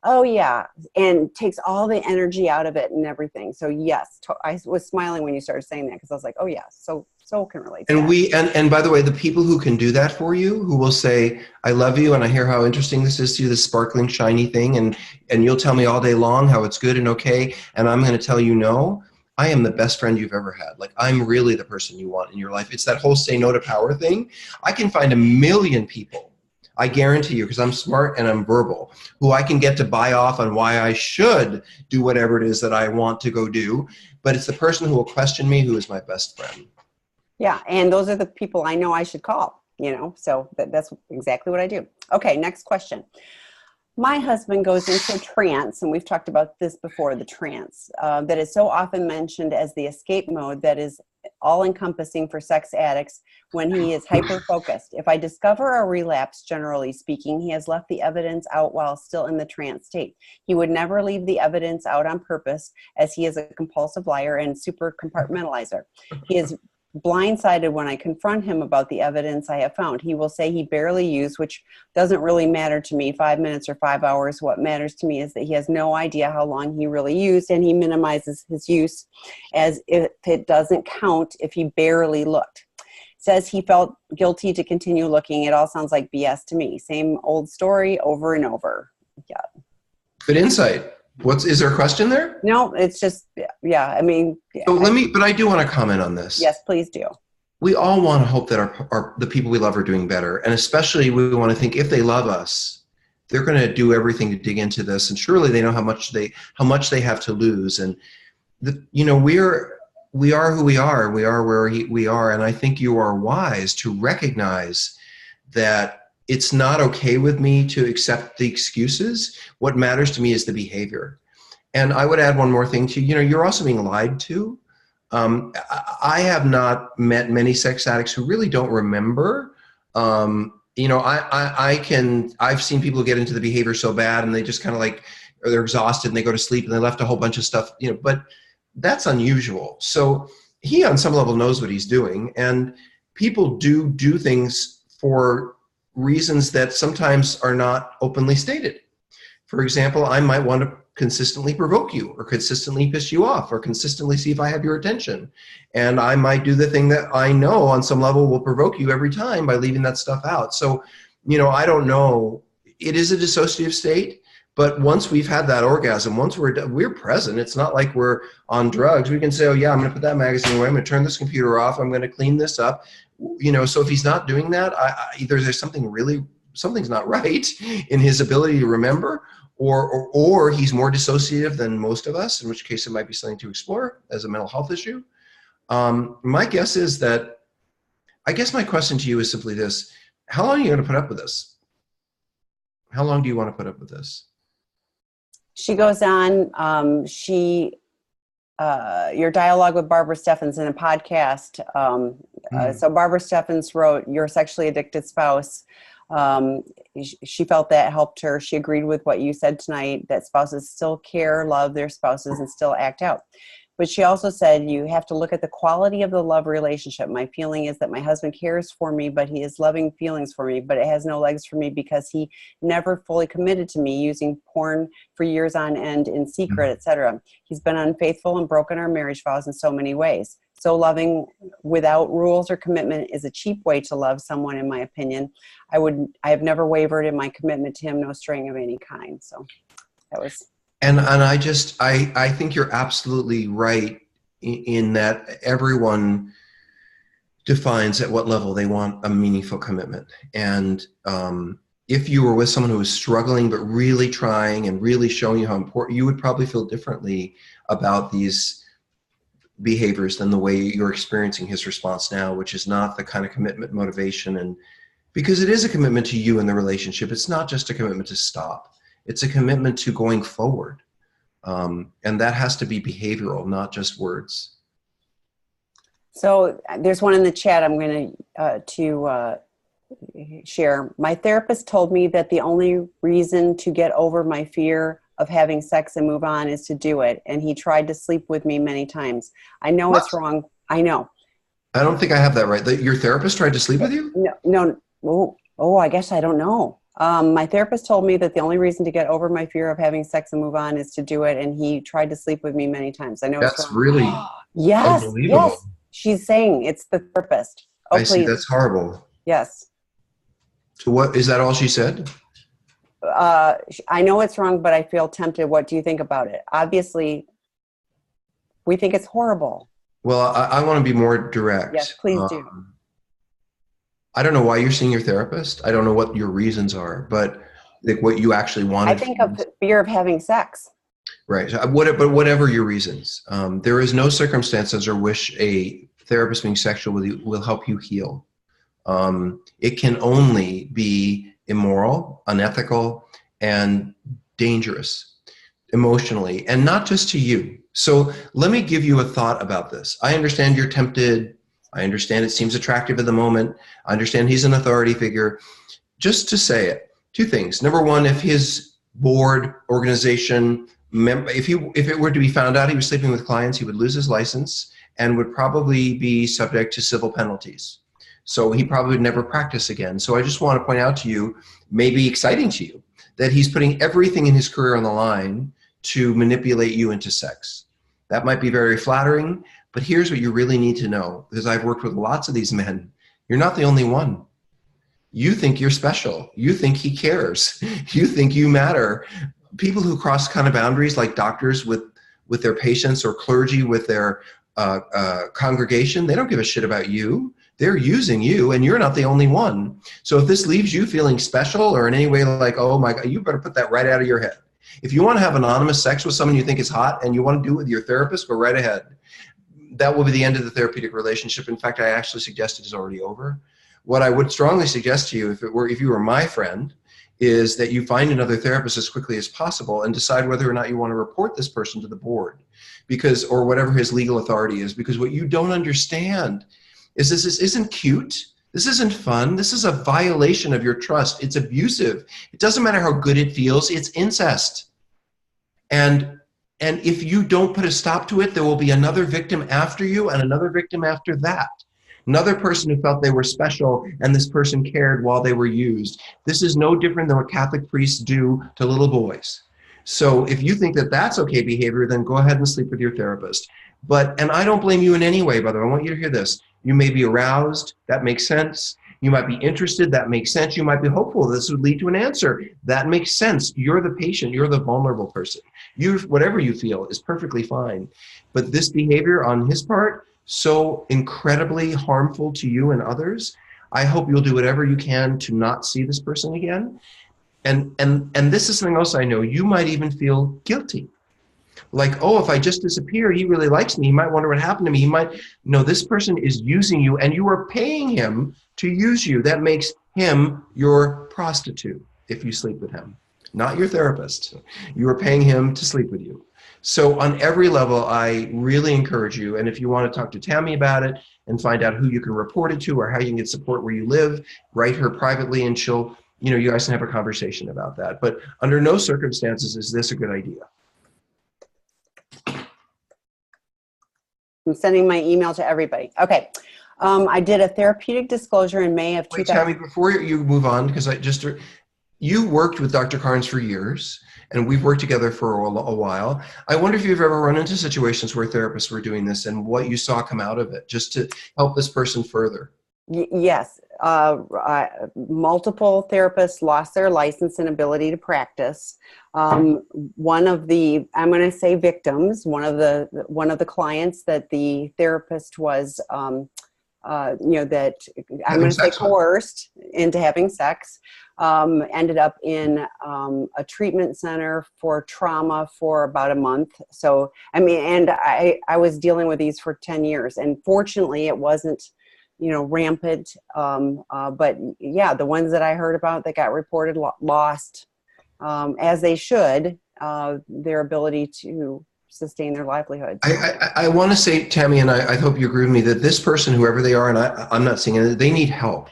oh yeah, and takes all the energy out of it and everything. So yes, I was smiling when you started saying that, because I was like, oh yeah, so can relate to that. And by the way, the people who can do that for you, who will say, I love you and I hear how interesting this is to you, this sparkling, shiny thing, and you'll tell me all day long how it's good and okay, and I'm going to tell you no, I am the best friend you've ever had. Like, I'm really the person you want in your life. It's that whole say no to power thing. I can find a million people, I guarantee you, because I'm smart and I'm verbal, who I can get to buy off on why I should do whatever it is that I want to go do. But it's the person who will question me who is my best friend. Yeah, and those are the people I know I should call, so that's exactly what I do. Okay, next question. My husband goes into a trance, and we've talked about this before, the trance, that is so often mentioned as the escape mode that is all-encompassing for sex addicts when he is hyper-focused. If I discover a relapse, generally speaking, he has left the evidence out while still in the trance state. He would never leave the evidence out on purpose, as he is a compulsive liar and super compartmentalizer. He is blindsided when I confront him about the evidence I have found. He will say he barely used, which doesn't really matter to me, 5 minutes or 5 hours. What matters to me is that he has no idea how long he really used, and he minimizes his use as if it doesn't count if he barely looked. Says he felt guilty to continue looking. It all sounds like BS to me. Same old story over and over. Yeah. Good insight. Is there a question there? No, it's just, yeah, I mean. So but I do want to comment on this. Yes, please do. We all want to hope that the people we love are doing better. And especially we want to think if they love us, they're going to do everything to dig into this. And surely they know how much they have to lose. And we are who we are. We are where we are. And I think you are wise to recognize that it's not okay with me to accept the excuses. What matters to me is the behavior. And I would add one more thing to you're also being lied to. I have not met many sex addicts who really don't remember. I've seen people get into the behavior so bad and they just kind of or they're exhausted and they go to sleep and they left a whole bunch of stuff, but that's unusual. So he on some level knows what he's doing, and people do things for reasons that sometimes are not openly stated. For example, I might want to consistently provoke you or consistently piss you off or consistently see if I have your attention. And I might do the thing that I know on some level will provoke you every time by leaving that stuff out. So, I don't know. It is a dissociative state, but once we've had that orgasm, once we're present, it's not like we're on drugs. We can say, oh yeah, I'm going to put that magazine away. I'm going to turn this computer off. I'm going to clean this up. So if he's not doing that, either there's something's not right in his ability to remember, or he's more dissociative than most of us, in which case it might be something to explore as a mental health issue. My guess is that, I guess my question to you is simply this: how long are you going to put up with this? How long do you want to put up with this? She goes on, your dialogue with Barbara Steffens in a podcast. So Barbara Steffens wrote, "Your sexually addicted spouse." She felt that helped her. She agreed with what you said tonight, that spouses still care, love their spouses, and still act out. But she also said, you have to look at the quality of the love relationship. My feeling is that my husband cares for me, but he has loving feelings for me, but it has no legs for me because he never fully committed to me, using porn for years on end in secret, etc. He's been unfaithful and broken our marriage vows in so many ways. So loving without rules or commitment is a cheap way to love someone, in my opinion. I have never wavered in my commitment to him, no string of any kind. So that was. And I think you're absolutely right in that everyone defines at what level they want a meaningful commitment. And if you were with someone who was struggling but really trying and really showing you how important, you would probably feel differently about these behaviors than the way you're experiencing his response now, which is not the kind of commitment motivation. And because it is a commitment to you in the relationship, it's not just a commitment to stop. It's a commitment to going forward. And that has to be behavioral, not just words. So there's one in the chat I'm going to share. My therapist told me that the only reason to get over my fear of having sex and move on is to do it. And he tried to sleep with me many times. I know What? it's wrong. I know. I don't think I have that right. Your therapist tried to sleep with you? No. Oh, I guess I don't know. My therapist told me that the only reason to get over my fear of having sex and move on is to do it. And he tried to sleep with me many times. I know it's That's wrong. really Yes. unbelievable. She's saying it's the therapist. Oh, I see. please. That's horrible. Yes. So what, is that all she said? I know it's wrong, but I feel tempted. What do you think about it? Obviously, we think it's horrible. Well, I want to be more direct. Yes, please do. I don't know why you're seeing your therapist. I don't know what your reasons are, but like what you actually wanted. I think of fear of having sex. Right. So but whatever your reasons, there is no circumstances or wish a therapist being sexual with you will help you heal. It can only be immoral, unethical, and dangerous emotionally, and not just to you. So let me give you a thought about this. I understand you're tempted. I understand it seems attractive at the moment. I understand he's an authority figure. Just to say it, two things. Number one, if his board, organization, if it were to be found out he was sleeping with clients, he would lose his license and would probably be subject to civil penalties. So he probably would never practice again. So I just want to point out to you, maybe exciting to you, that he's putting everything in his career on the line to manipulate you into sex. That might be very flattering, but here's what you really need to know, because I've worked with lots of these men. You're not the only one. You think you're special. You think he cares. You think you matter. People who cross kind of boundaries, like doctors with their patients or clergy with their congregation, they don't give a shit about you. They're using you, and you're not the only one. So if this leaves you feeling special or in any way like, oh my God, you better put that right out of your head. If you want to have anonymous sex with someone you think is hot and you want to do it with your therapist, go right ahead. That will be the end of the therapeutic relationship. In fact, I actually suggest it is already over. What I would strongly suggest to you, if you were my friend, is that you find another therapist as quickly as possible and decide whether or not you want to report this person to the board, or whatever his legal authority is. Because what you don't understand is this isn't cute. This isn't fun. This is a violation of your trust. It's abusive. It doesn't matter how good it feels. It's incest. And if you don't put a stop to it, there will be another victim after you and another victim after that. Another person who felt they were special and this person cared while they were used. This is no different than what Catholic priests do to little boys. So if you think that that's okay behavior, then go ahead and sleep with your therapist. And I don't blame you in any way, by the way. I want you to hear this. You may be aroused. That makes sense. You might be interested. That makes sense. You might be hopeful this would lead to an answer. That makes sense. You're the patient. You're the vulnerable person. Whatever you feel is perfectly fine. But this behavior on his part, so incredibly harmful to you and others, I hope you'll do whatever you can to not see this person again. And this is something else I know. You might even feel guilty. Like, oh, if I just disappear, he really likes me. He might wonder what happened to me. No, this person is using you and you are paying him to use you. That makes him your prostitute if you sleep with him, not your therapist. You are paying him to sleep with you. So on every level, I really encourage you. And if you want to talk to Tammy about it and find out who you can report it to or how you can get support where you live, write her privately and you guys can have a conversation about that. But under no circumstances is this a good idea. I'm sending my email to everybody. Okay. I did a therapeutic disclosure in May of 2000. Wait, Tammy, before you move on, because you worked with Dr. Carnes for years, and we've worked together for a while. I wonder if you've ever run into situations where therapists were doing this and what you saw come out of it, just to help this person further. Yes. Multiple therapists lost their license and ability to practice. One of the, I'm going to say victims, one of the clients that the therapist was, that I'm going to say coerced into having sex, ended up in a treatment center for trauma for about a month. So, I was dealing with these for 10 years, and fortunately it wasn't, rampant. But yeah, the ones that I heard about that got reported lost, as they should, their ability to sustain their livelihood. I want to say, Tammy, and I hope you agree with me, that this person, whoever they are, and I'm not saying it, they need help.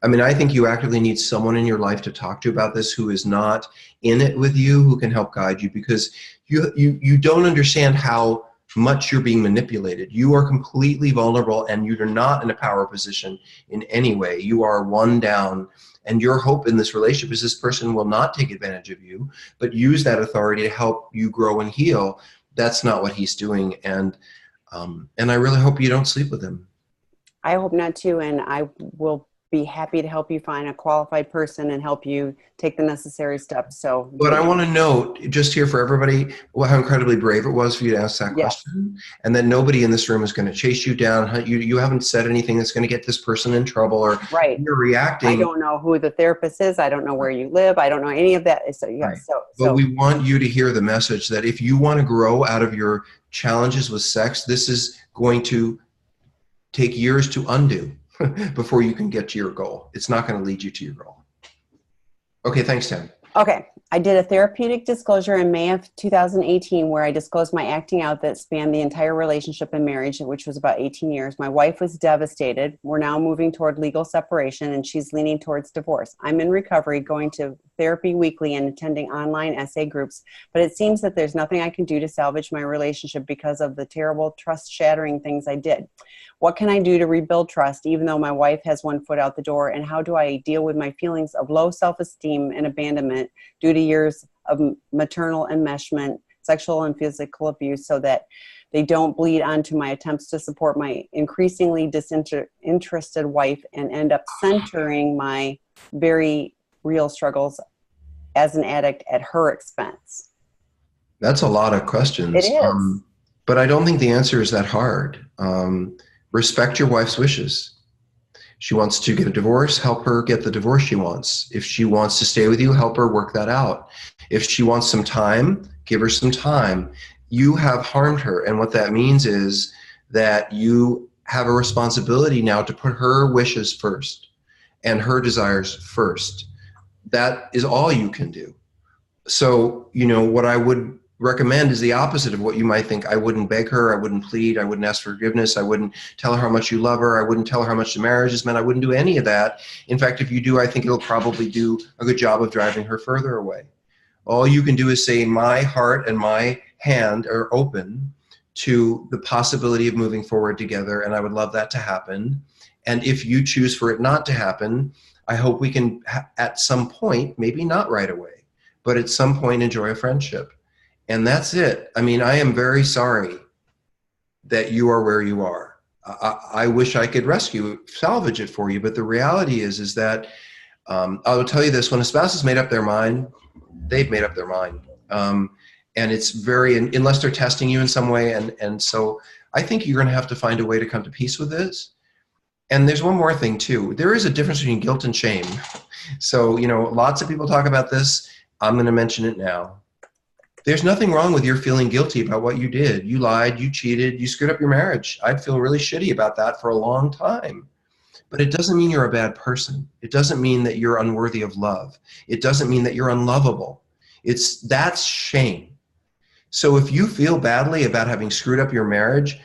I mean, I think you actively need someone in your life to talk to about this who is not in it with you, who can help guide you, because you don't understand how much you're being manipulated. You are completely vulnerable, and you're not in a power position in any way. You are one down, and your hope in this relationship is this person will not take advantage of you, but use that authority to help you grow and heal. That's not what he's doing, and I really hope you don't sleep with him. I hope not too, and I will be happy to help you find a qualified person and help you take the necessary steps. So, but I want to note, just here for everybody, how incredibly brave it was for you to ask that question, and that nobody in this room is going to chase you down, hunt you. You haven't said anything that's going to get this person in trouble, or you're reacting. I don't know who the therapist is. I don't know where you live. I don't know any of that. So, But we want you to hear the message that if you want to grow out of your challenges with sex, this is going to take years to undo before you can get to your goal. It's not going to lead you to your goal. Okay, thanks, Tim. Okay, I did a therapeutic disclosure in May of 2018 where I disclosed my acting out that spanned the entire relationship and marriage, which was about 18 years. My wife was devastated. We're now moving toward legal separation, and she's leaning towards divorce. I'm in recovery, going to therapy weekly and attending online essay groups, but it seems that there's nothing I can do to salvage my relationship because of the terrible trust-shattering things I did. What can I do to rebuild trust, even though my wife has one foot out the door? And how do I deal with my feelings of low self-esteem and abandonment due to years of maternal enmeshment, sexual and physical abuse, so that they don't bleed onto my attempts to support my increasingly disinterested wife and end up centering my very real struggles as an addict at her expense? That's a lot of questions. It is. But I don't think the answer is that hard. Respect your wife's wishes. She wants to get a divorce, help her get the divorce she wants. If she wants to stay with you, help her work that out. If she wants some time, give her some time. You have harmed her, and what that means is that you have a responsibility now to put her wishes first and her desires first. That is all you can do. So, what I would recommend is the opposite of what you might think. I wouldn't beg her. I wouldn't plead. I wouldn't ask for forgiveness. I wouldn't tell her how much you love her. I wouldn't tell her how much the marriage has meant. I wouldn't do any of that. In fact, if you do, I think it'll probably do a good job of driving her further away. All you can do is say, my heart and my hand are open to the possibility of moving forward together, and I would love that to happen. And if you choose for it not to happen, I hope we can, at some point, maybe not right away, but at some point enjoy a friendship. And that's it. I mean, I am very sorry that you are where you are. I wish I could salvage it for you. But the reality is that I will tell you this: when a spouse has made up their mind, they've made up their mind. And it's unless they're testing you in some way. And so I think you're going to have to find a way to come to peace with this. And there's one more thing too. There is a difference between guilt and shame. So, lots of people talk about this. I'm going to mention it now. There's nothing wrong with your feeling guilty about what you did. You lied, you cheated, you screwed up your marriage. I'd feel really shitty about that for a long time. But it doesn't mean you're a bad person. It doesn't mean that you're unworthy of love. It doesn't mean that you're unlovable. That's shame. So if you feel badly about having screwed up your marriage,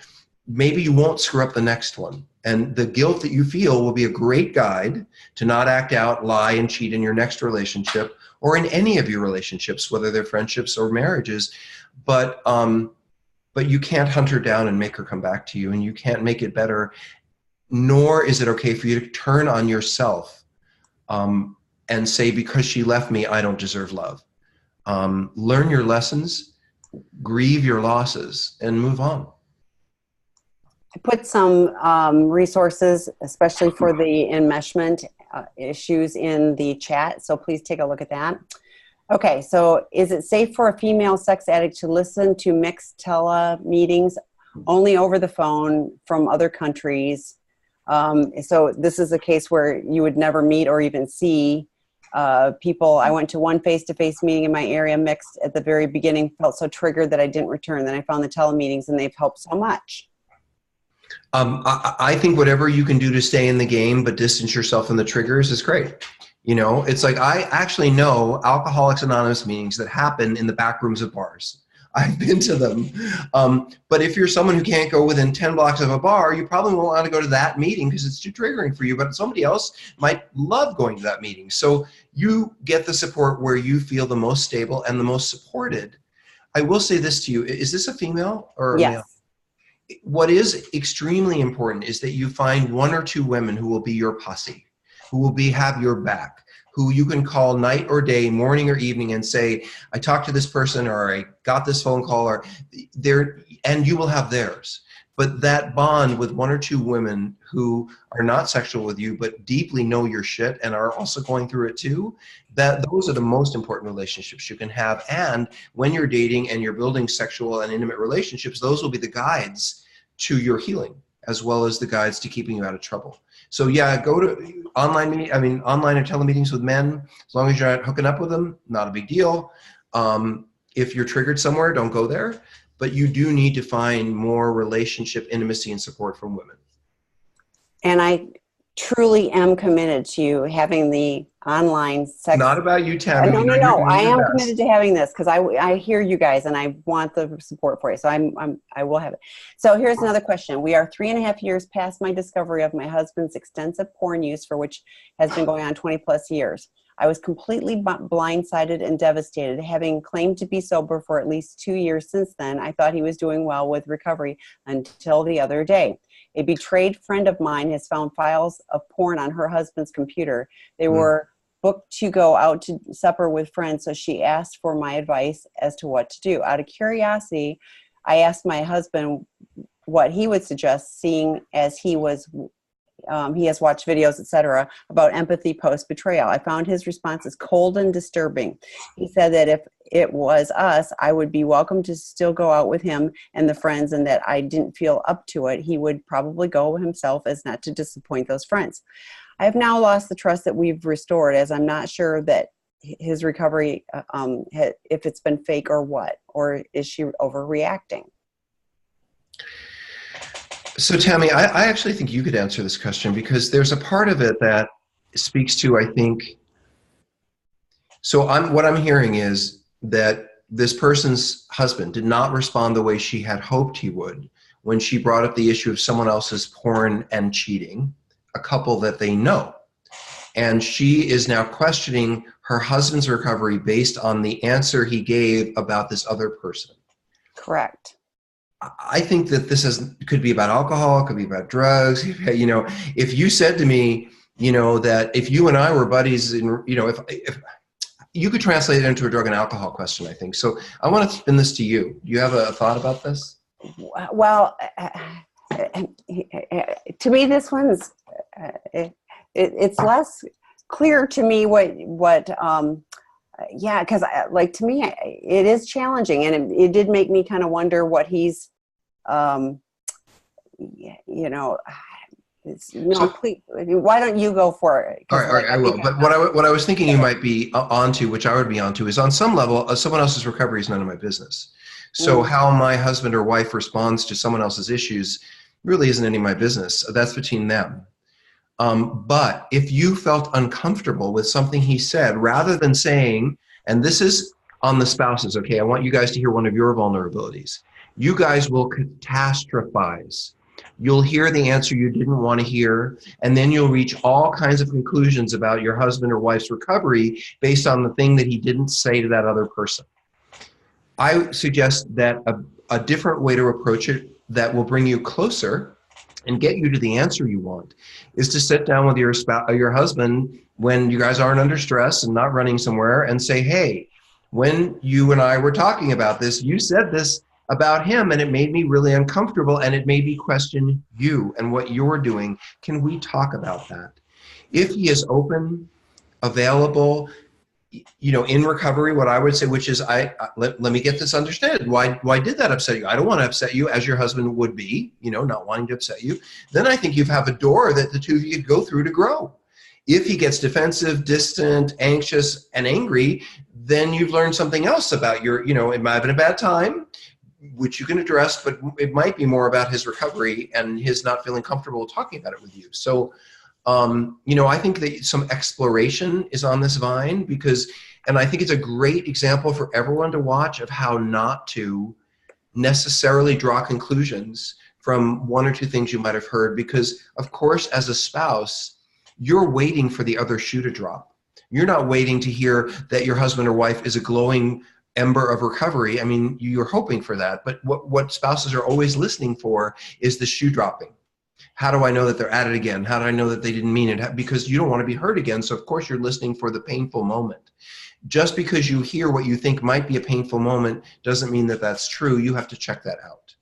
maybe you won't screw up the next one. And the guilt that you feel will be a great guide to not act out, lie, and cheat in your next relationship, or in any of your relationships, whether they're friendships or marriages. But you can't hunt her down and make her come back to you, and you can't make it better, nor is it okay for you to turn on yourself and say, because she left me, I don't deserve love. Learn your lessons, grieve your losses, and move on. I put some resources, especially for the enmeshment issues, in the chat, so please take a look at that. Okay, so is it safe for a female sex addict to listen to mixed tele meetings only over the phone from other countries? So this is a case where you would never meet or even see people. I went to one face-to-face meeting in my area, mixed at the very beginning, felt so triggered that I didn't return. Then I found the tele meetings, and they've helped so much. I think whatever you can do to stay in the game but distance yourself from the triggers is great. It's like, I actually know Alcoholics Anonymous meetings that happen in the back rooms of bars. I've been to them. But if you're someone who can't go within 10 blocks of a bar, you probably won't want to go to that meeting because it's too triggering for you, but somebody else might love going to that meeting. So you get the support where you feel the most stable and the most supported. I will say this to you. Is this a female or a Yes. male? What is extremely important is that you find one or two women who will be your posse, who will have your back, who you can call night or day, morning or evening, and say, I talked to this person, or I got this phone call, or and you will have theirs. But that bond with one or two women who are not sexual with you, but deeply know your shit and are also going through it too, those are the most important relationships you can have. And when you're dating and you're building sexual and intimate relationships, those will be the guides to your healing, as well as the guides to keeping you out of trouble. So yeah, go to online or telemeetings with men. As long as you're not hooking up with them, not a big deal. If you're triggered somewhere, don't go there. But you do need to find more relationship, intimacy, and support from women. And I truly am committed to having the online sex. Not about you, Tammy. No. I am committed to having this because I hear you guys and I want the support for you. So I will have it. So here's another question. We are 3.5 years past my discovery of my husband's extensive porn use, for which has been going on 20 plus years. I was completely blindsided and devastated. Having claimed to be sober for at least 2 years since then, I thought he was doing well with recovery until the other day. A betrayed friend of mine has found files of porn on her husband's computer. They were booked to go out to supper with friends, so she asked for my advice as to what to do. Out of curiosity, I asked my husband what he would suggest, seeing as he has watched videos, etc., about empathy post-betrayal. I found his responses cold and disturbing. He said that if it was us, I would be welcome to still go out with him and the friends, and that I didn't feel up to it. He would probably go himself as not to disappoint those friends. I have now lost the trust that we've restored, as I'm not sure that his recovery, if it's been fake or what, or is she overreacting? So Tammy, I actually think you could answer this question, because there's a part of it that speaks to, I think, so what I'm hearing is that this person's husband did not respond the way she had hoped he would when she brought up the issue of someone else's porn and cheating, a couple that they know. And she is now questioning her husband's recovery based on the answer he gave about this other person. Correct. I think that could be about alcohol, it could be about drugs. You know, if you said to me, you know, that if you and I were buddies, if you could translate it into a drug and alcohol question, I think. So I want to spin this to you. Do you have a thought about this? Well, to me, this one's it's less clear to me yeah, because like, to me, it is challenging, and it did make me kind of wonder what he's, you know, please, why don't you go for it? All right, I will. But what I was thinking you might be onto, which I would be onto, is on some level, someone else's recovery is none of my business. So how my husband or wife responds to someone else's issues really isn't any of my business. That's between them. But if you felt uncomfortable with something he said, rather than saying, and this is on the spouses, okay, I want you guys to hear one of your vulnerabilities. You guys will catastrophize. You'll hear the answer you didn't want to hear, and then you'll reach all kinds of conclusions about your husband or wife's recovery based on the thing that he didn't say to that other person. I suggest that a different way to approach it that will bring you closer and get you to the answer you want is to sit down with your husband when you guys aren't under stress and not running somewhere, and say, hey, when you and I were talking about this, you said this about him, and it made me really uncomfortable, and it made me question you and what you're doing. Can we talk about that? If he is open, available, you know, in recovery, what I would say, which is, let me get this understood. Why did that upset you? I don't want to upset you, as your husband would be, you know, not wanting to upset you. Then I think you have a door that the two of you could go through to grow. If he gets defensive, distant, anxious, and angry, then you've learned something else about your, you know, it might have been a bad time, which you can address, but it might be more about his recovery and his not feeling comfortable talking about it with you. So I think that some exploration is on this vine and I think it's a great example for everyone to watch of how not to necessarily draw conclusions from one or two things you might have heard, because of course, as a spouse, you're waiting for the other shoe to drop. You're not waiting to hear that your husband or wife is a glowing ember of recovery. I mean, you're hoping for that, but what spouses are always listening for is the shoe dropping. How do I know that they're at it again? How do I know that they didn't mean it? Because you don't want to be hurt again. So of course you're listening for the painful moment. Just because you hear what you think might be a painful moment doesn't mean that that's true. You have to check that out.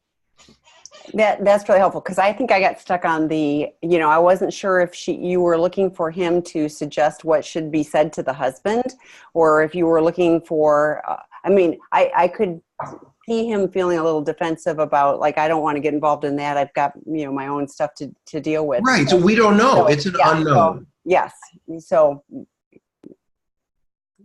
That's really helpful, because I think I got stuck on I wasn't sure if you were looking for him to suggest what should be said to the husband, or if you were looking for, I could see him feeling a little defensive about, like, I don't want to get involved in that. I've got, my own stuff to deal with. Right. So we don't know. It's an unknown. So, yes. So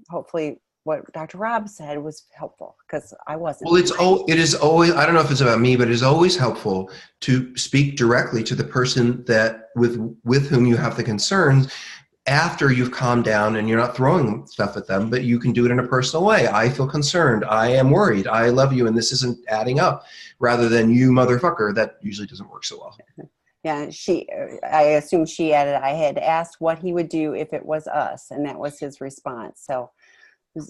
hopefully what Dr. Rob said was helpful, because I wasn't. Well, it is always, I don't know if it's about me, but it is always helpful to speak directly to the person that with whom you have the concerns after you've calmed down and you're not throwing stuff at them, but you can do it in a personal way. I feel concerned. I am worried. I love you, and this isn't adding up, rather than you motherfucker. That usually doesn't work so well. Yeah, I assume she added, I had asked what he would do if it was us, and that was his response. So,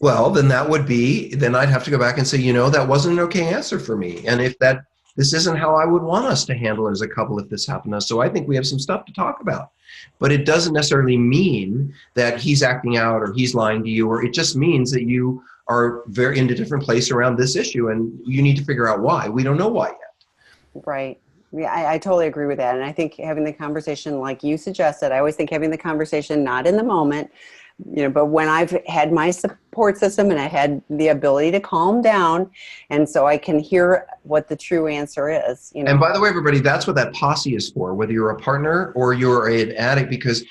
well, then I'd have to go back and say, that wasn't an okay answer for me. And this isn't how I would want us to handle it as a couple if this happened to us. So I think we have some stuff to talk about. But it doesn't necessarily mean that he's acting out or he's lying to you, or it just means that you are very in a different place around this issue, and you need to figure out why. We don't know why yet. Right. Yeah, I totally agree with that. And I think having the conversation like you suggested, I always think having the conversation not in the moment, but when I've had my support system and I had the ability to calm down, and so I can hear what the true answer is. And by the way, everybody, that's what that posse is for, whether you're a partner or you're an addict, because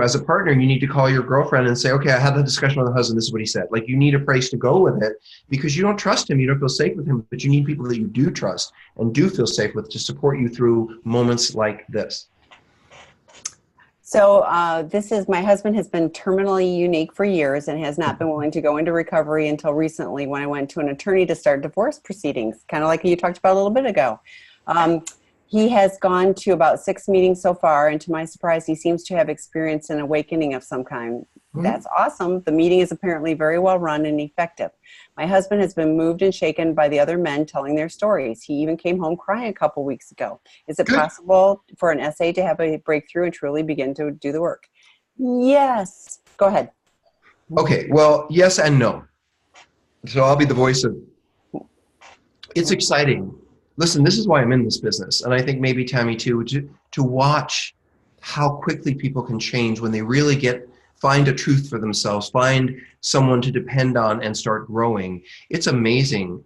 as a partner, you need to call your girlfriend and say, okay, I had the discussion with the husband. This is what he said. Like, you need a place to go with it, because you don't trust him. You don't feel safe with him, but you need people that you do trust and do feel safe with to support you through moments like this. So my husband has been terminally unique for years and has not been willing to go into recovery until recently, when I went to an attorney to start divorce proceedings, kind of like you talked about a little bit ago. He has gone to about 6 meetings so far, and to my surprise, he seems to have experienced an awakening of some kind. Mm-hmm. That's awesome. The meeting is apparently very well run and effective. My husband has been moved and shaken by the other men telling their stories. He even came home crying a couple weeks ago. Is it possible for an SA to have a breakthrough and truly begin to do the work? Yes. Go ahead. Okay. Well, yes and no. So I'll be the voice of, it's exciting. Listen, this is why I'm in this business. And I think maybe Tammy too, to watch how quickly people can change when they really find a truth for themselves, find someone to depend on and start growing. It's amazing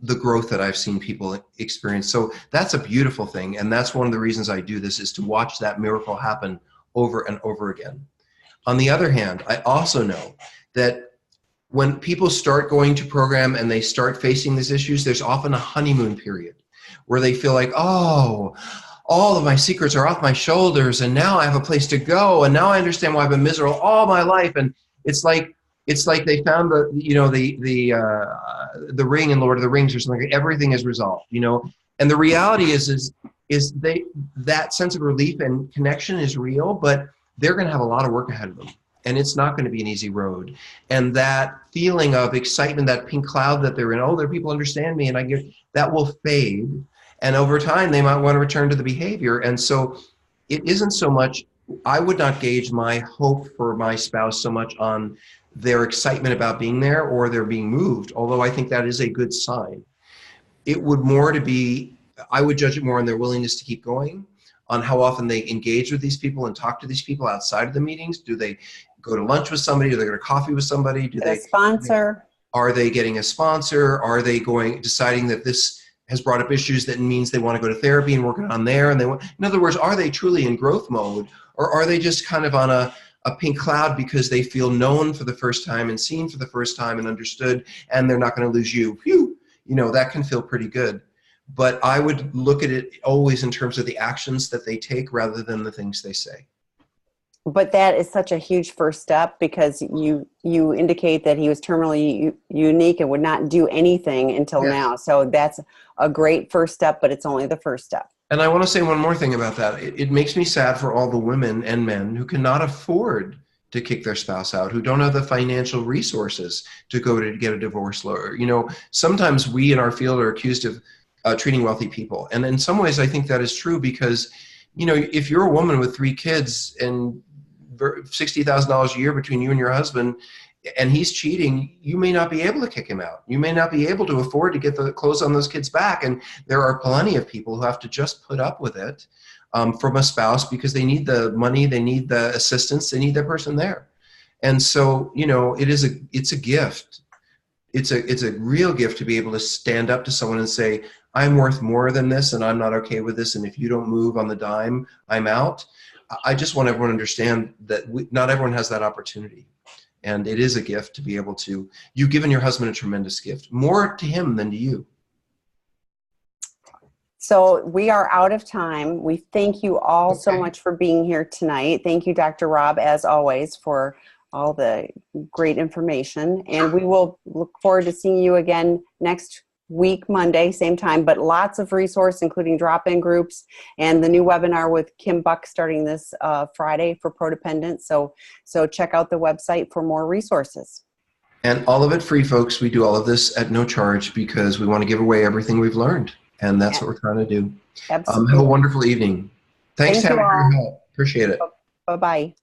the growth that I've seen people experience. So that's a beautiful thing. And that's one of the reasons I do this, is to watch that miracle happen over and over again. On the other hand, I also know that when people start going to program and they start facing these issues, there's often a honeymoon period where they feel like, oh, all of my secrets are off my shoulders, and now I have a place to go, and now I understand why I've been miserable all my life. And it's like they found the ring in Lord of the Rings or something. Everything is resolved, And the reality is that sense of relief and connection is real, but they're going to have a lot of work ahead of them. And it's not going to be an easy road. And that feeling of excitement, that pink cloud that they're in, oh, there people understand me, and that will fade. And over time, they might want to return to the behavior. And so it isn't so much, I would not gauge my hope for my spouse so much on their excitement about being there or their being moved, although I think that is a good sign. It would I would judge it more on their willingness to keep going, on how often they engage with these people and talk to these people outside of the meetings. Do they go to lunch with somebody? Do they go to coffee with somebody? Do they sponsor? Are they getting a sponsor? Are they deciding that this has brought up issues that means they want to go to therapy and work on there? And in other words, are they truly in growth mode, or are they just kind of on a pink cloud because they feel known for the first time and seen for the first time and understood, and they're not going to lose you? Phew, that can feel pretty good. But I would look at it always in terms of the actions that they take rather than the things they say. But that is such a huge first step, because you indicate that he was terminally unique and would not do anything until Yes. now. So that's a great first step, but it's only the first step. And I want to say one more thing about that. It makes me sad for all the women and men who cannot afford to kick their spouse out, who don't have the financial resources to go to get a divorce lawyer. You know, sometimes we in our field are accused of treating wealthy people. And in some ways, I think that is true because, you know, if you're a woman with 3 kids and $60,000 a year between you and your husband, and he's cheating, you may not be able to kick him out. You may not be able to afford to get the clothes on those kids back. And there are plenty of people who have to just put up with it from a spouse because they need the money, they need the assistance, they need that person there. And so, you know, it's a gift. It's a real gift to be able to stand up to someone and say, I'm worth more than this and I'm not okay with this. And if you don't move on the dime, I'm out. I just want everyone to understand that not everyone has that opportunity. And it is a gift to be able to, you've given your husband a tremendous gift, more to him than to you. So we are out of time. We thank you all so much for being here tonight. Thank you, Dr. Rob, as always, for all the great information. And we will look forward to seeing you again next week, Monday, same time, but lots of resource, including drop-in groups and the new webinar with Kim Buck starting this Friday for Prodependent. So check out the website for more resources. And all of it free, folks. We do all of this at no charge because we want to give away everything we've learned. And that's what we're trying to do. Absolutely. Have a wonderful evening. Thanks, Tammy, for your help. Appreciate it. Bye-bye.